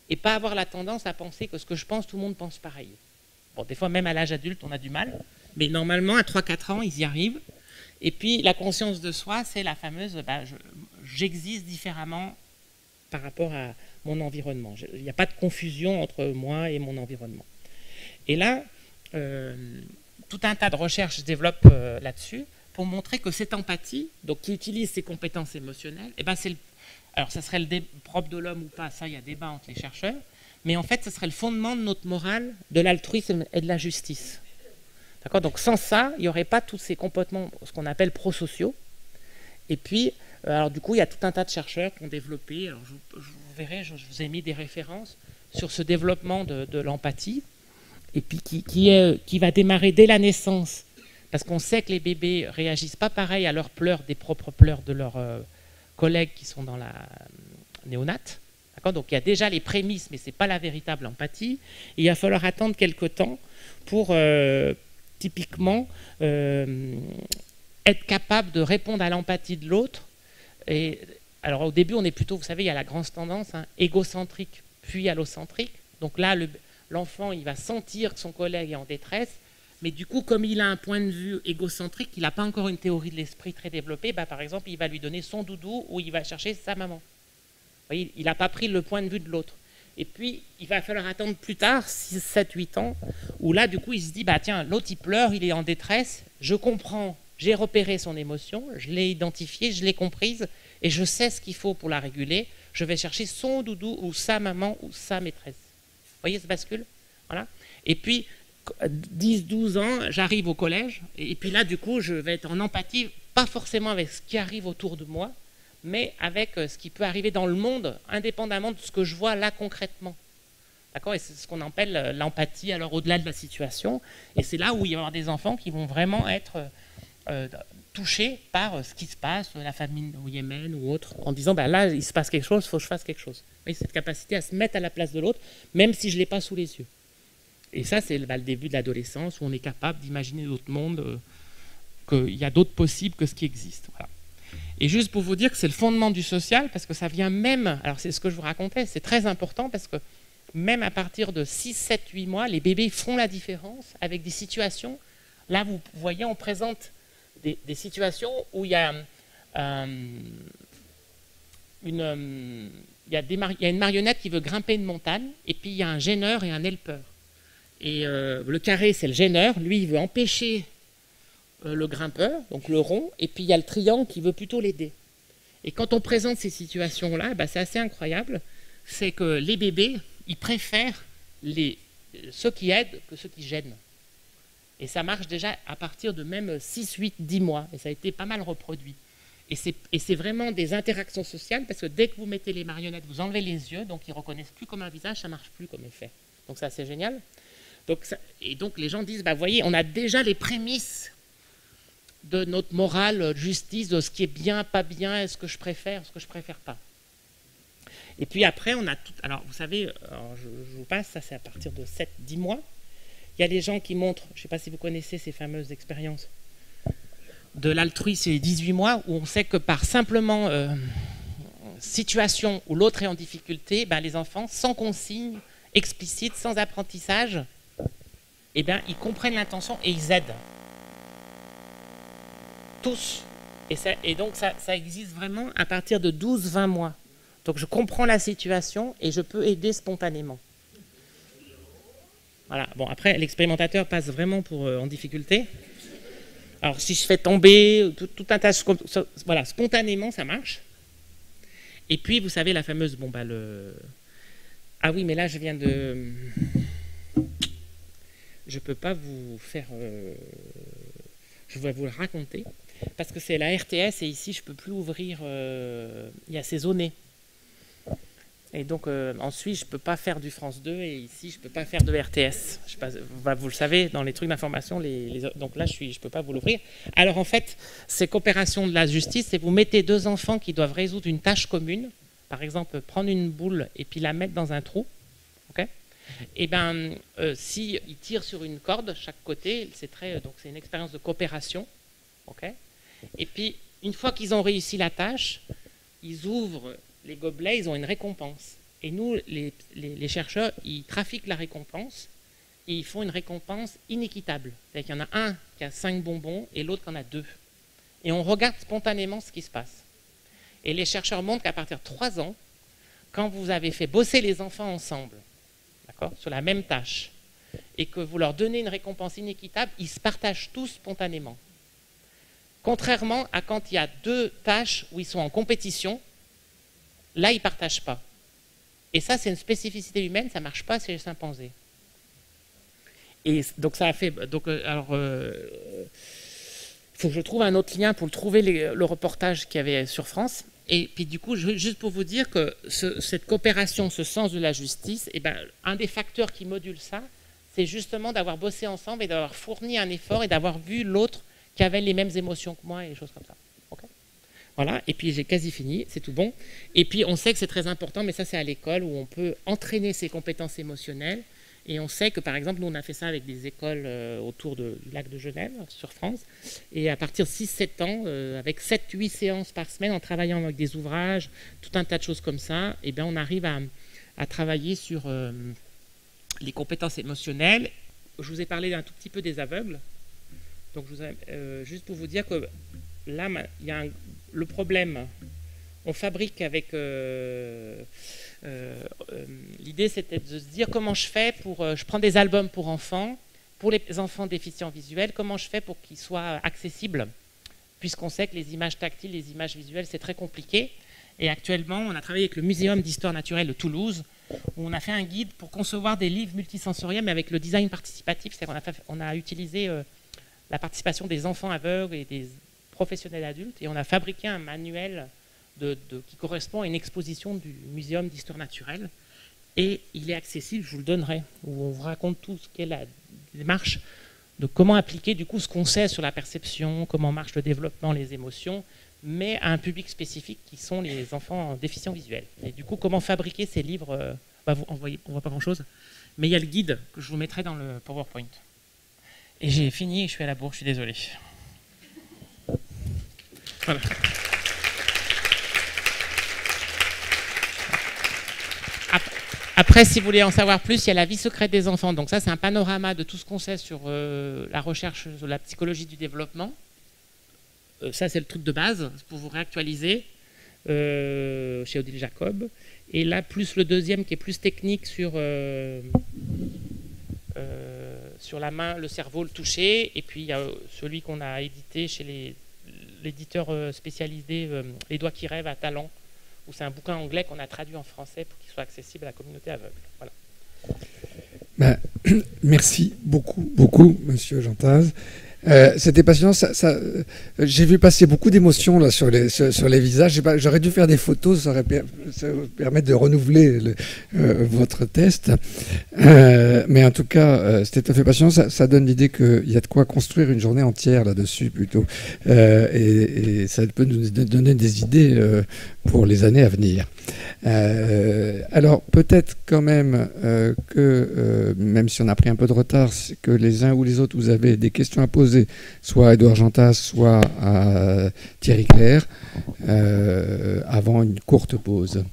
et pas avoir la tendance à penser que ce que je pense, tout le monde pense pareil. Bon, des fois, même à l'âge adulte, on a du mal. Mais normalement, à 3-4 ans, ils y arrivent. Et puis, la conscience de soi, c'est la fameuse j'existe différemment par rapport à mon environnement. Il n'y a pas de confusion entre moi et mon environnement. Et là, tout un tas de recherches se développent là-dessus pour montrer que cette empathie, donc qui utilise ses compétences émotionnelles, alors ça serait le propre de l'homme ou pas, ça, il y a débat entre les chercheurs. Mais en fait, ce serait le fondement de notre morale, de l'altruisme et de la justice. D'accord? Donc sans ça, il n'y aurait pas tous ces comportements, ce qu'on appelle prosociaux. Et puis, alors du coup, il y a tout un tas de chercheurs qui ont développé, alors vous verrez, je vous ai mis des références sur ce développement de l'empathie, et puis qui va démarrer dès la naissance, parce qu'on sait que les bébés ne réagissent pas pareil à leurs pleurs, des propres pleurs de leurs collègues qui sont dans la néonate. Donc il y a déjà les prémices, mais ce n'est pas la véritable empathie. Et il va falloir attendre quelques temps pour typiquement être capable de répondre à l'empathie de l'autre. Et alors au début, on est plutôt, vous savez, il y a la grande tendance égocentrique puis allocentrique. Donc là, l'enfant, il va sentir que son collègue est en détresse, mais du coup, comme il a un point de vue égocentrique, il n'a pas encore une théorie de l'esprit très développée, par exemple, il va lui donner son doudou ou il va chercher sa maman. Vous voyez, il n'a pas pris le point de vue de l'autre. Et puis, il va falloir attendre plus tard, 6, 7, 8 ans, où là, du coup, il se dit, bah tiens, l'autre, il pleure, il est en détresse, je comprends, j'ai repéré son émotion, je l'ai identifiée, je l'ai comprise, et je sais ce qu'il faut pour la réguler, je vais chercher son doudou, ou sa maman, ou sa maîtresse. Vous voyez ce bascule? Voilà. Et puis, 10, 12 ans, j'arrive au collège, et puis là, du coup, je vais être en empathie, pas forcément avec ce qui arrive autour de moi, mais avec ce qui peut arriver dans le monde, indépendamment de ce que je vois là concrètement. D'accord? Et c'est ce qu'on appelle l'empathie, alors au-delà de la situation. Et c'est là où il va y avoir des enfants qui vont vraiment être touchés par ce qui se passe, la famine au Yémen ou autre, en disant, bah, là, il se passe quelque chose, il faut que je fasse quelque chose. Vous voyez, cette capacité à se mettre à la place de l'autre, même si je ne l'ai pas sous les yeux. Et ça, c'est le début de l'adolescence, où on est capable d'imaginer d'autres mondes, qu'il y a d'autres possibles que ce qui existe. Voilà. Et juste pour vous dire que c'est le fondement du social, parce que ça vient même, alors c'est ce que je vous racontais, c'est très important parce que même à partir de 6, 7, 8 mois, les bébés font la différence avec des situations. Là, vous voyez, on présente des situations où il y a, il y a une marionnette qui veut grimper une montagne, et puis il y a un gêneur et un helper. Et le carré, c'est le gêneur, lui, il veut empêcher le grimpeur, donc le rond, et puis il y a le triangle qui veut plutôt l'aider. Et quand on présente ces situations-là, bah, c'est assez incroyable, c'est que les bébés, ils préfèrent ceux qui aident que ceux qui gênent. Et ça marche déjà à partir de même 6, 8, 10 mois, et ça a été pas mal reproduit. Et c'est vraiment des interactions sociales, parce que dès que vous mettez les marionnettes, vous enlevez les yeux, donc ils ne reconnaissent plus comme un visage, ça ne marche plus comme effet. Donc ça, c'est génial. Et donc les gens disent, bah, voyez, on a déjà les prémices de notre morale, justice, de ce qui est bien, pas bien, est-ce que je préfère pas. Et puis après, on a tout. Alors, vous savez, je vous passe, ça c'est à partir de 7, 10 mois. Il y a des gens qui montrent, je ne sais pas si vous connaissez ces fameuses expériences, de l'altruisme et 18 mois, où on sait que par simplement situation où l'autre est en difficulté, ben, les enfants, sans consigne explicite, sans apprentissage, eh ben, ils comprennent l'intention et ils aident. Tous. Et donc ça existe vraiment à partir de 12-20 mois. Donc je comprends la situation et je peux aider spontanément. Voilà. Bon, après, l'expérimentateur passe vraiment pour en difficulté. Alors si je fais tomber tout un tas, voilà, spontanément ça marche. Et puis vous savez la fameuse, bon bah ah oui, mais là je viens de, je peux pas vous faire, je vais vous le raconter. Parce que c'est la RTS et ici je ne peux plus ouvrir, il y a saisonné. Et donc en Suisse je ne peux pas faire du France 2 et ici je ne peux pas faire de RTS. Je sais pas, vous le savez, dans les trucs d'information, donc là je ne peux pas vous l'ouvrir. Alors en fait, c'est coopération de la justice, c'est vous mettez deux enfants qui doivent résoudre une tâche commune, par exemple prendre une boule et puis la mettre dans un trou. Okay, et bien si ils tirent sur une corde chaque côté, donc c'est une expérience de coopération. Okay, et puis, une fois qu'ils ont réussi la tâche, ils ouvrent les gobelets, ils ont une récompense. Et nous, les chercheurs, ils trafiquent la récompense et ils font une récompense inéquitable. C'est-à-dire qu'il y en a un qui a 5 bonbons et l'autre qui en a 2. Et on regarde spontanément ce qui se passe. Et les chercheurs montrent qu'à partir de 3 ans, quand vous avez fait bosser les enfants ensemble, d'accord, sur la même tâche, et que vous leur donnez une récompense inéquitable, ils se partagent tous spontanément. Contrairement à quand il y a 2 tâches où ils sont en compétition, là, ils ne partagent pas. Et ça, c'est une spécificité humaine, ça ne marche pas chez les chimpanzés. Et donc, ça a fait... Donc, alors, il faut que je trouve un autre lien pour trouver le reportage qu'il y avait sur France. Et puis, du coup, juste pour vous dire que cette coopération, ce sens de la justice, eh ben, un des facteurs qui module ça, c'est justement d'avoir bossé ensemble et d'avoir fourni un effort et d'avoir vu l'autre qui avaient les mêmes émotions que moi et des choses comme ça. Okay, voilà, et puis j'ai quasi fini, c'est tout bon. Et puis on sait que c'est très important, mais ça c'est à l'école où on peut entraîner ses compétences émotionnelles. Et on sait que par exemple, nous on a fait ça avec des écoles autour du lac de Genève, sur France. Et à partir de 6-7 ans, avec 7-8 séances par semaine, en travaillant avec des ouvrages, tout un tas de choses comme ça, et bien on arrive à travailler sur les compétences émotionnelles. Je vous ai parlé un tout petit peu des aveugles. Donc, juste pour vous dire que là, il y a le problème, on fabrique avec... l'idée, c'était de se dire comment je fais pour... je prends des albums pour enfants, pour les enfants déficients visuels, comment je fais pour qu'ils soient accessibles, puisqu'on sait que les images tactiles, les images visuelles, c'est très compliqué. Et actuellement, on a travaillé avec le Muséum d'Histoire Naturelle de Toulouse, où on a fait un guide pour concevoir des livres multisensoriels, mais avec le design participatif. C'est-à-dire qu'on a utilisé la participation des enfants aveugles et des professionnels adultes, et on a fabriqué un manuel qui correspond à une exposition du Muséum d'Histoire Naturelle. Et il est accessible, je vous le donnerai, où on vous raconte tout ce qu'est la démarche de comment appliquer du coup ce qu'on sait sur la perception, comment marche le développement, les émotions, mais à un public spécifique qui sont les enfants déficients visuels. Et du coup, comment fabriquer ces livres, on voit pas grand-chose, mais il y a le guide que je vous mettrai dans le PowerPoint. Et j'ai fini et je suis à la bourre, je suis désolé. Voilà. Après, si vous voulez en savoir plus, il y a La vie secrète des enfants. Donc ça, c'est un panorama de tout ce qu'on sait sur la recherche, sur la psychologie du développement. Ça, c'est le truc de base pour vous réactualiser chez Odile Jacob. Et là, plus le deuxième qui est plus technique sur la main, le cerveau, le toucher. Et puis, il y a celui qu'on a édité chez l'éditeur spécialisé Les Doigts qui rêvent à Talent, où c'est un bouquin anglais qu'on a traduit en français pour qu'il soit accessible à la communauté aveugle. Voilà. Merci beaucoup, Monsieur Jeantaz. C'était passionnant. J'ai vu passer beaucoup d'émotions là sur les visages. J'aurais dû faire des photos, ça permettre de renouveler votre test. Mais en tout cas, c'était tout à fait passionnant. Ça donne l'idée qu'il y a de quoi construire une journée entière là-dessus plutôt. Et ça peut nous donner des idées pour les années à venir. Alors peut-être quand même que même si on a pris un peu de retard, que les uns ou les autres vous avez des questions à poser, soit à Édouard Jeantaz, soit à Thierry Clair, avant une courte pause.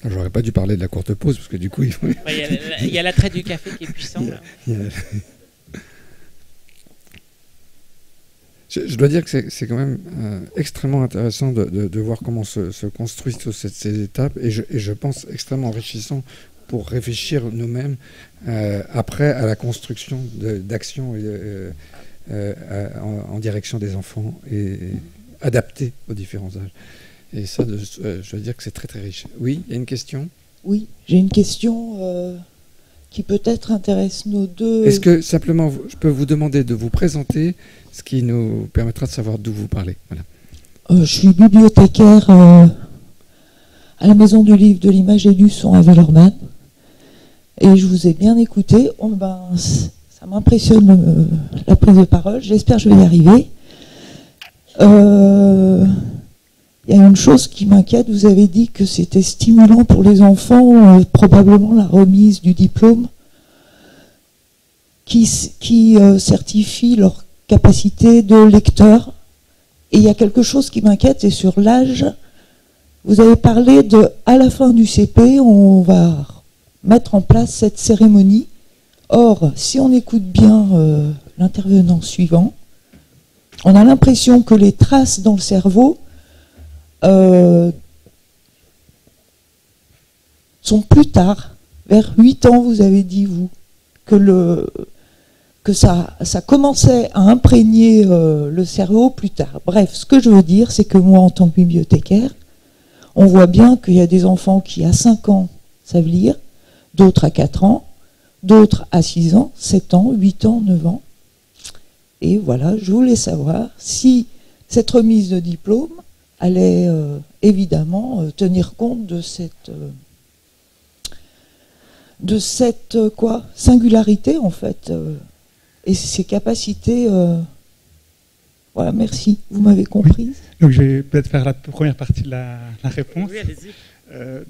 J'aurais pas dû parler de la courte pause parce que du coup il faut... Il y a l'attrait du café qui est puissant. Là. Je dois dire que c'est quand même extrêmement intéressant de voir comment se construisent toutes ces étapes et je pense extrêmement enrichissant pour réfléchir nous-mêmes après à la construction d'actions en direction des enfants et adaptées aux différents âges. Et ça, je dois dire que c'est très très riche. Oui, il y a une question ? Oui, j'ai une question qui peut-être intéresse nos deux... Est-ce que simplement je peux vous demander de vous présenter, ce qui nous permettra de savoir d'où vous parlez. Voilà. Je suis bibliothécaire à la Maison du Livre, de l'Image et du Son à Villeurbanne. Et je vous ai bien écouté. Ça m'impressionne la prise de parole. J'espère que je vais y arriver. Il y a une chose qui m'inquiète. Vous avez dit que c'était stimulant pour les enfants, probablement la remise du diplôme qui certifie leur capacité de lecteur. Et il y a quelque chose qui m'inquiète, c'est sur l'âge. Vous avez parlé à la fin du CP, on va mettre en place cette cérémonie. Or, si on écoute bien l'intervenant suivant, on a l'impression que les traces dans le cerveau sont plus tard, vers 8 ans, vous avez dit, vous, que ça commençait à imprégner le cerveau plus tard. Bref, ce que je veux dire, c'est que moi, en tant que bibliothécaire, on voit bien qu'il y a des enfants qui, à 5 ans, savent lire, d'autres à 4 ans, d'autres à 6 ans, 7 ans, 8 ans, 9 ans. Et voilà, je voulais savoir si cette remise de diplôme allait évidemment tenir compte de cette singularité, en fait, et ses capacités. Voilà, merci, vous m'avez comprise. Oui. Donc je vais peut-être faire la première partie de la réponse. Oui, allez-y.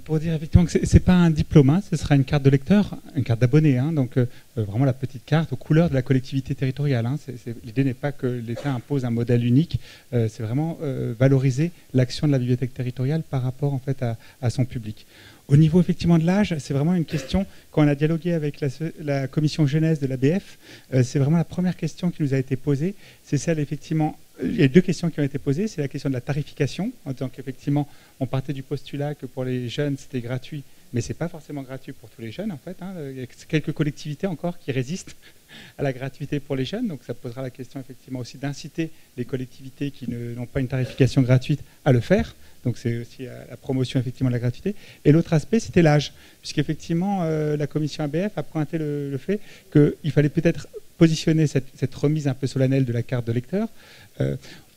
Pour dire effectivement que ce n'est pas un diplôme, hein, ce sera une carte de lecteur, une carte d'abonné, hein, donc vraiment la petite carte aux couleurs de la collectivité territoriale. Hein. L'idée n'est pas que l'État impose un modèle unique, c'est vraiment valoriser l'action de la bibliothèque territoriale par rapport en fait à son public. Au niveau effectivement de l'âge, c'est vraiment une question, quand on a dialogué avec la commission jeunesse de l'ABF, c'est vraiment la première question qui nous a été posée, c'est celle effectivement il y a 2 questions qui ont été posées. C'est la question de la tarification, en disant qu'effectivement, on partait du postulat que pour les jeunes, c'était gratuit, mais ce n'est pas forcément gratuit pour tous les jeunes, en fait. Il y a quelques collectivités encore qui résistent à la gratuité pour les jeunes, donc ça posera la question effectivement aussi d'inciter les collectivités qui n'ont pas une tarification gratuite à le faire. Donc c'est aussi la promotion effectivement de la gratuité. Et l'autre aspect, c'était l'âge, puisqu'effectivement la commission ABF a pointé le fait qu'il fallait peut-être positionner cette remise un peu solennelle de la carte de lecteur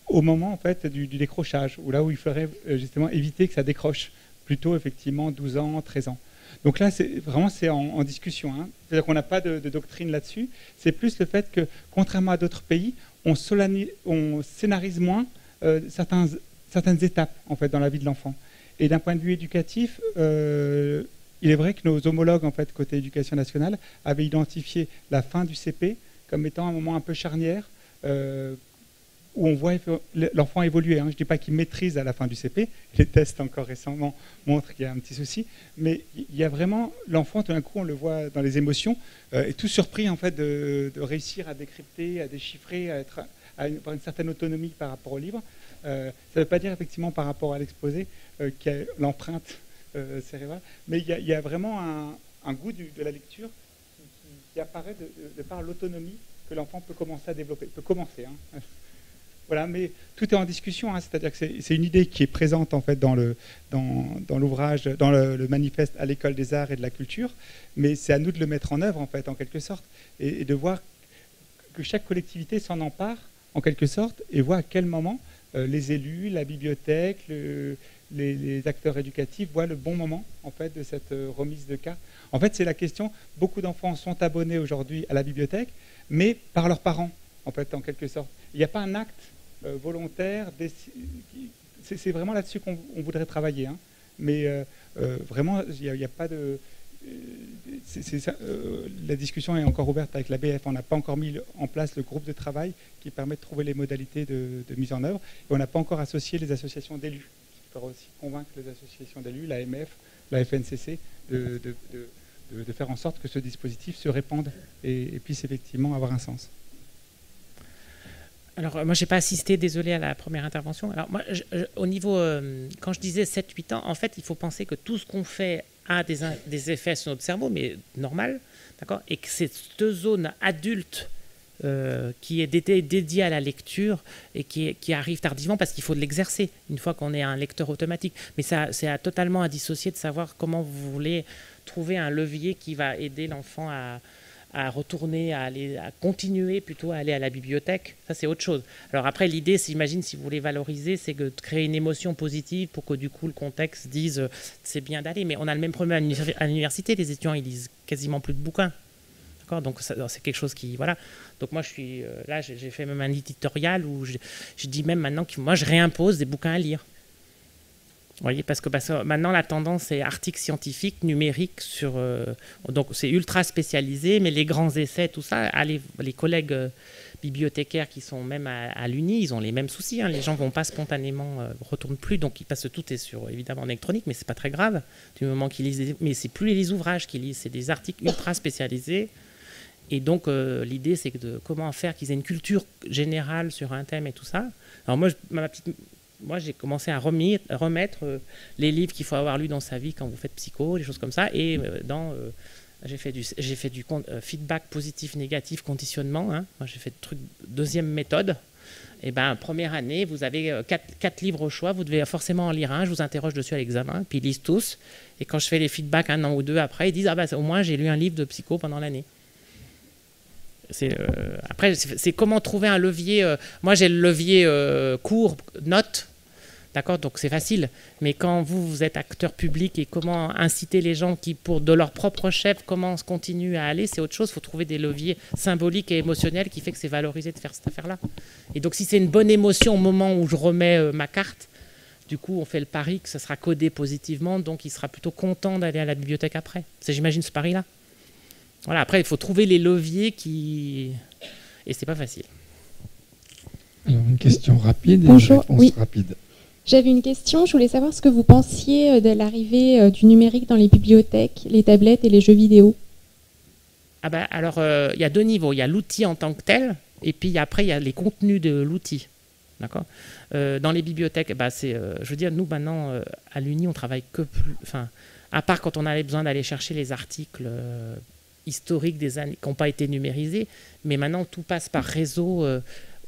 au moment en fait du décrochage, ou là où il faudrait justement éviter que ça décroche, plutôt effectivement 12 ans, 13 ans. Donc là, c'est en discussion. Hein. C'est-à-dire qu'on n'a pas de doctrine là-dessus. C'est plus le fait que, contrairement à d'autres pays, on scénarise moins certaines étapes en fait, dans la vie de l'enfant. Et d'un point de vue éducatif, il est vrai que nos homologues, en fait, côté éducation nationale, avaient identifié la fin du CP comme étant un moment un peu charnière, où on voit l'enfant évoluer. Hein. Je ne dis pas qu'il maîtrise à la fin du CP, les tests encore récemment montrent qu'il y a un petit souci, mais il y a vraiment l'enfant, tout d'un coup on le voit dans les émotions, est tout surpris en fait de réussir à décrypter, à déchiffrer, à avoir une certaine autonomie par rapport au livre. Ça ne veut pas dire effectivement par rapport à l'exposé qu'il y a l'empreinte cérébrale, mais il y a vraiment un goût de la lecture qui apparaît de par l'autonomie que l'enfant peut commencer à développer, peut commencer. Hein. Voilà, mais tout est en discussion, hein, c'est-à-dire que c'est une idée qui est présente en fait dans l'ouvrage, dans le manifeste à l'école des arts et de la culture, mais c'est à nous de le mettre en œuvre en fait, en quelque sorte, et de voir que chaque collectivité s'en empare en quelque sorte et voit à quel moment les élus, la bibliothèque, les acteurs éducatifs voient le bon moment en fait de cette remise de carte. En fait, c'est la question. Beaucoup d'enfants sont abonnés aujourd'hui à la bibliothèque, mais par leurs parents en fait, en quelque sorte. Il n'y a pas un acte volontaire, c'est vraiment là-dessus qu'on voudrait travailler. Hein. Mais vraiment, il n'y a pas de... la discussion est encore ouverte avec l'ABF. On n'a pas encore mis en place le groupe de travail qui permet de trouver les modalités de mise en œuvre. Et on n'a pas encore associé les associations d'élus. Il faudra aussi convaincre les associations d'élus, l'AMF, la FNCC, de faire en sorte que ce dispositif se répande et puisse effectivement avoir un sens. Alors, moi, je n'ai pas assisté, désolé, à la première intervention. Alors, moi, au niveau, quand je disais 7-8 ans, en fait, il faut penser que tout ce qu'on fait a des effets sur notre cerveau, mais normal, d'accord, et que cette zone adulte qui est dédiée à la lecture et qui arrive tardivement parce qu'il faut l'exercer une fois qu'on est un lecteur automatique. Mais c'est totalement à dissocier de savoir comment vous voulez trouver un levier qui va aider l'enfant à retourner, à continuer plutôt à aller à la bibliothèque. Ça, c'est autre chose. Alors après, l'idée, j'imagine, si vous voulez valoriser, c'est de créer une émotion positive pour que du coup, le contexte dise c'est bien d'aller. Mais on a le même problème à l'université. Les étudiants, ils lisent quasiment plus de bouquins. D'accord ? Donc, c'est quelque chose qui... Voilà. Donc moi, je suis là, j'ai fait même un éditorial où je dis même maintenant que moi, je réimpose des bouquins à lire. Vous voyez, parce que maintenant, la tendance est articles scientifiques, numériques, donc c'est ultra spécialisé, mais les grands essais, tout ça, les collègues bibliothécaires qui sont même à l'Uni, ils ont les mêmes soucis. Hein. Les gens ne vont pas spontanément, retournent plus, donc parce que tout est évidemment en électronique, mais ce n'est pas très grave, du moment qu'ils lisent. Mais ce n'est plus les ouvrages qu'ils lisent, c'est des articles ultra spécialisés. Et donc, l'idée, c'est comment faire qu'ils aient une culture générale sur un thème et tout ça. Alors moi, j'ai commencé à remettre les livres qu'il faut avoir lus dans sa vie quand vous faites psycho, des choses comme ça. Et j'ai fait du feedback positif, négatif, conditionnement. Hein. Moi, j'ai fait deuxième méthode. Et première année, vous avez 4 livres au choix. Vous devez forcément en lire un. Je vous interroge dessus à l'examen. Puis ils lisent tous. Et quand je fais les feedbacks 1 an ou 2 après, ils disent au moins, j'ai lu un livre de psycho pendant l'année. Après, c'est comment trouver un levier. Moi, j'ai le levier cours, notes. D'accord, donc c'est facile. Mais quand vous êtes acteur public et comment inciter les gens qui, de leur propre chef, comment on continue à aller, c'est autre chose. Il faut trouver des leviers symboliques et émotionnels qui fait que c'est valorisé de faire cette affaire-là. Et donc, si c'est une bonne émotion au moment où je remets ma carte, du coup, on fait le pari que ça sera codé positivement, donc il sera plutôt content d'aller à la bibliothèque après. J'imagine ce pari-là. Voilà, après, il faut trouver les leviers et c'est pas facile. Alors, une question rapide et Bonjour, une réponse oui. rapide. J'avais une question, je voulais savoir ce que vous pensiez de l'arrivée du numérique dans les bibliothèques, les tablettes et les jeux vidéo. Alors, il y a 2 niveaux. Il y a l'outil en tant que tel, et puis après, il y a les contenus de l'outil. D'accord. Dans les bibliothèques, je veux dire, nous maintenant à l'Uni, on travaille que plus, enfin, à part quand on avait besoin d'aller chercher les articles historiques des années qui n'ont pas été numérisés, mais maintenant tout passe par réseau.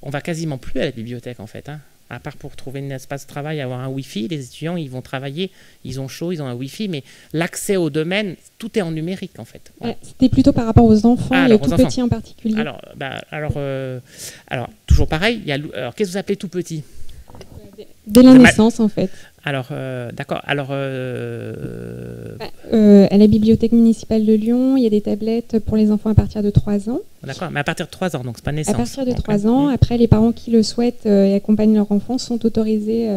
On va quasiment plus à la bibliothèque en fait. Hein. À part pour trouver un espace de travail, avoir un Wi-Fi, les étudiants ils vont travailler, ils ont chaud, ils ont un Wifi, mais l'accès au domaine, tout est en numérique en fait. Voilà. C'était plutôt par rapport aux enfants et aux tout petits en particulier. Alors toujours pareil. Alors qu'est-ce que vous appelez tout petit? Dès la naissance en fait. Alors, d'accord. Alors, à la bibliothèque municipale de Lyon, il y a des tablettes pour les enfants à partir de 3 ans. D'accord, mais à partir de 3 ans, donc c'est pas naissance. À partir de 3 ans. Après, les parents qui le souhaitent et accompagnent leur enfant sont autorisés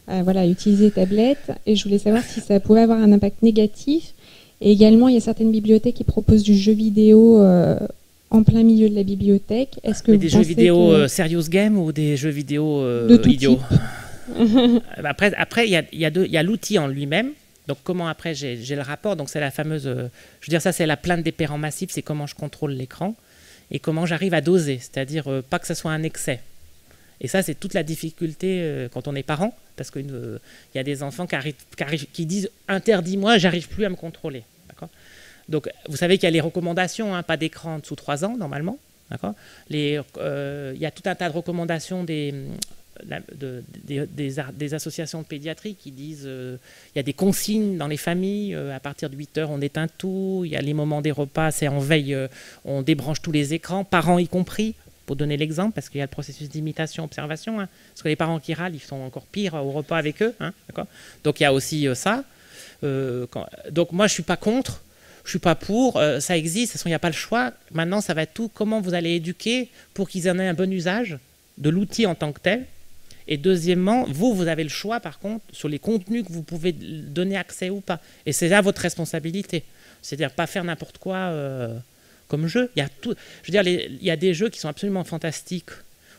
à utiliser les tablettes. Et je voulais savoir si ça pouvait avoir un impact négatif. Et également, il y a certaines bibliothèques qui proposent du jeu vidéo en plein milieu de la bibliothèque. Est-ce que des jeux vidéo serious game ou des jeux vidéo idiots? Après, il y a l'outil en lui-même. Donc, comment après, j'ai le rapport. Donc, c'est la fameuse. Je veux dire, ça, c'est la plainte des pairs en massif. C'est comment je contrôle l'écran et comment j'arrive à doser. C'est-à-dire, pas que ça soit un excès. Et ça, c'est toute la difficulté quand on est parent. Parce qu'il y a des enfants qui disent interdis-moi, j'arrive plus à me contrôler. D'accord. Donc, vous savez qu'il y a les recommandations, hein, pas d'écran sous 3 ans, normalement. D'accord. Il y a tout un tas de recommandations des associations de pédiatrie qui disent il y a des consignes dans les familles, à partir de 8 heures on éteint tout, il y a les moments des repas, c'est en veille, on débranche tous les écrans, parents y compris, pour donner l'exemple, parce qu'il y a le processus d'imitation, observation, hein, parce que les parents qui râlent, ils sont encore pires au repas avec eux, hein, d'accord. Donc il y a aussi ça. Donc moi je suis pas contre, je suis pas pour, ça existe, de toute façon il n'y a pas le choix. Maintenant ça va être tout, comment vous allez éduquer pour qu'ils en aient un bon usage de l'outil en tant que tel. Et deuxièmement, vous avez le choix, par contre, sur les contenus que vous pouvez donner accès ou pas. Et c'est là votre responsabilité. C'est-à-dire pas faire n'importe quoi comme jeu. Il y a des jeux qui sont absolument fantastiques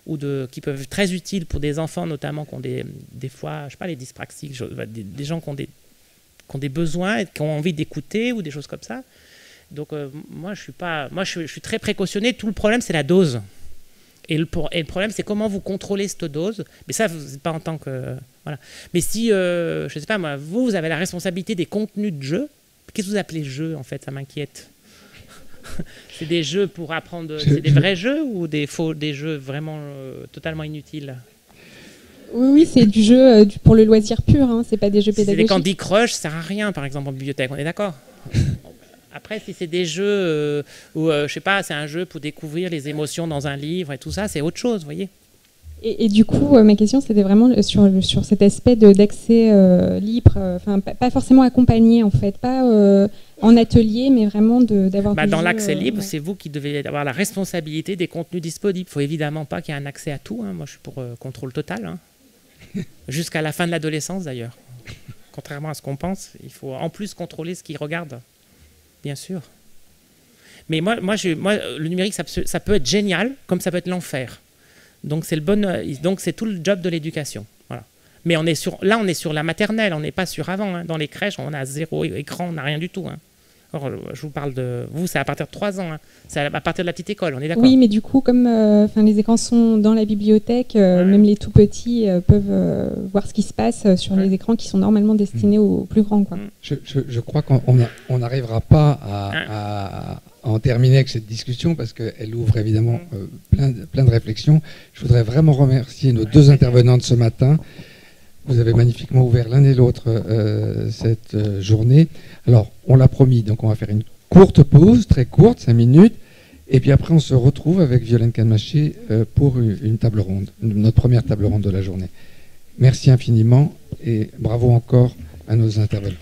ou qui peuvent être très utiles pour des enfants, notamment qui ont des fois, je sais pas, les dyspraxiques, des gens qui ont des besoins et qui ont envie d'écouter ou des choses comme ça. Donc moi, je suis très précautionné. Tout le problème, c'est la dose. Et le problème, c'est comment vous contrôlez cette dose. Mais ça, vous n'êtes pas en tant que... Voilà. Mais si, je ne sais pas moi, vous avez la responsabilité des contenus de jeu, qu'est-ce que vous appelez jeu, en fait? Ça m'inquiète. C'est des jeux pour apprendre... C'est des vrais jeux ou des jeux vraiment totalement inutiles? Oui, c'est du jeu pour le loisir pur, hein, c'est pas des jeux pédagogiques. C'est des Candy Crush, ça sert à rien, par exemple, en bibliothèque, on est d'accord? Après, si c'est des jeux où, je sais pas, c'est un jeu pour découvrir les émotions dans un livre et tout ça, c'est autre chose, vous voyez. Et du coup, ma question, c'était vraiment sur cet aspect d'accès libre, pas forcément accompagné, en fait, pas en atelier, mais vraiment d'avoir dans l'accès libre, c'est vous qui devez avoir la responsabilité des contenus disponibles. Il ne faut évidemment pas qu'il y ait un accès à tout. Hein. Moi, je suis pour contrôle total. Hein. Jusqu'à la fin de l'adolescence, d'ailleurs. Contrairement à ce qu'on pense, il faut en plus contrôler ce qu'ils regardent. Bien sûr. Mais moi, le numérique, ça peut être génial, comme ça peut être l'enfer. Donc c'est tout le job de l'éducation. Voilà. Mais on est sur la maternelle, on n'est pas sur avant. Hein. Dans les crèches, on a 0 écran, on n'a rien du tout. Hein. Alors, je vous parle de vous, c'est à partir de 3 ans. Hein. C'est à partir de la petite école, on est d'accord? Oui, mais du coup, comme les écrans sont dans la bibliothèque, même les tout petits peuvent voir ce qui se passe sur les écrans qui sont normalement destinés aux plus grands. Quoi. Je crois qu'on n'arrivera pas à en terminer avec cette discussion parce qu'elle ouvre évidemment plein de réflexions. Je voudrais vraiment remercier nos 2 intervenants de ce matin. Vous avez magnifiquement ouvert l'un et l'autre cette journée. Alors, on l'a promis, donc on va faire une courte pause, très courte, 5 minutes. Et puis après, on se retrouve avec Violaine Canmaché pour une table ronde, notre première table ronde de la journée. Merci infiniment et bravo encore à nos intervenants.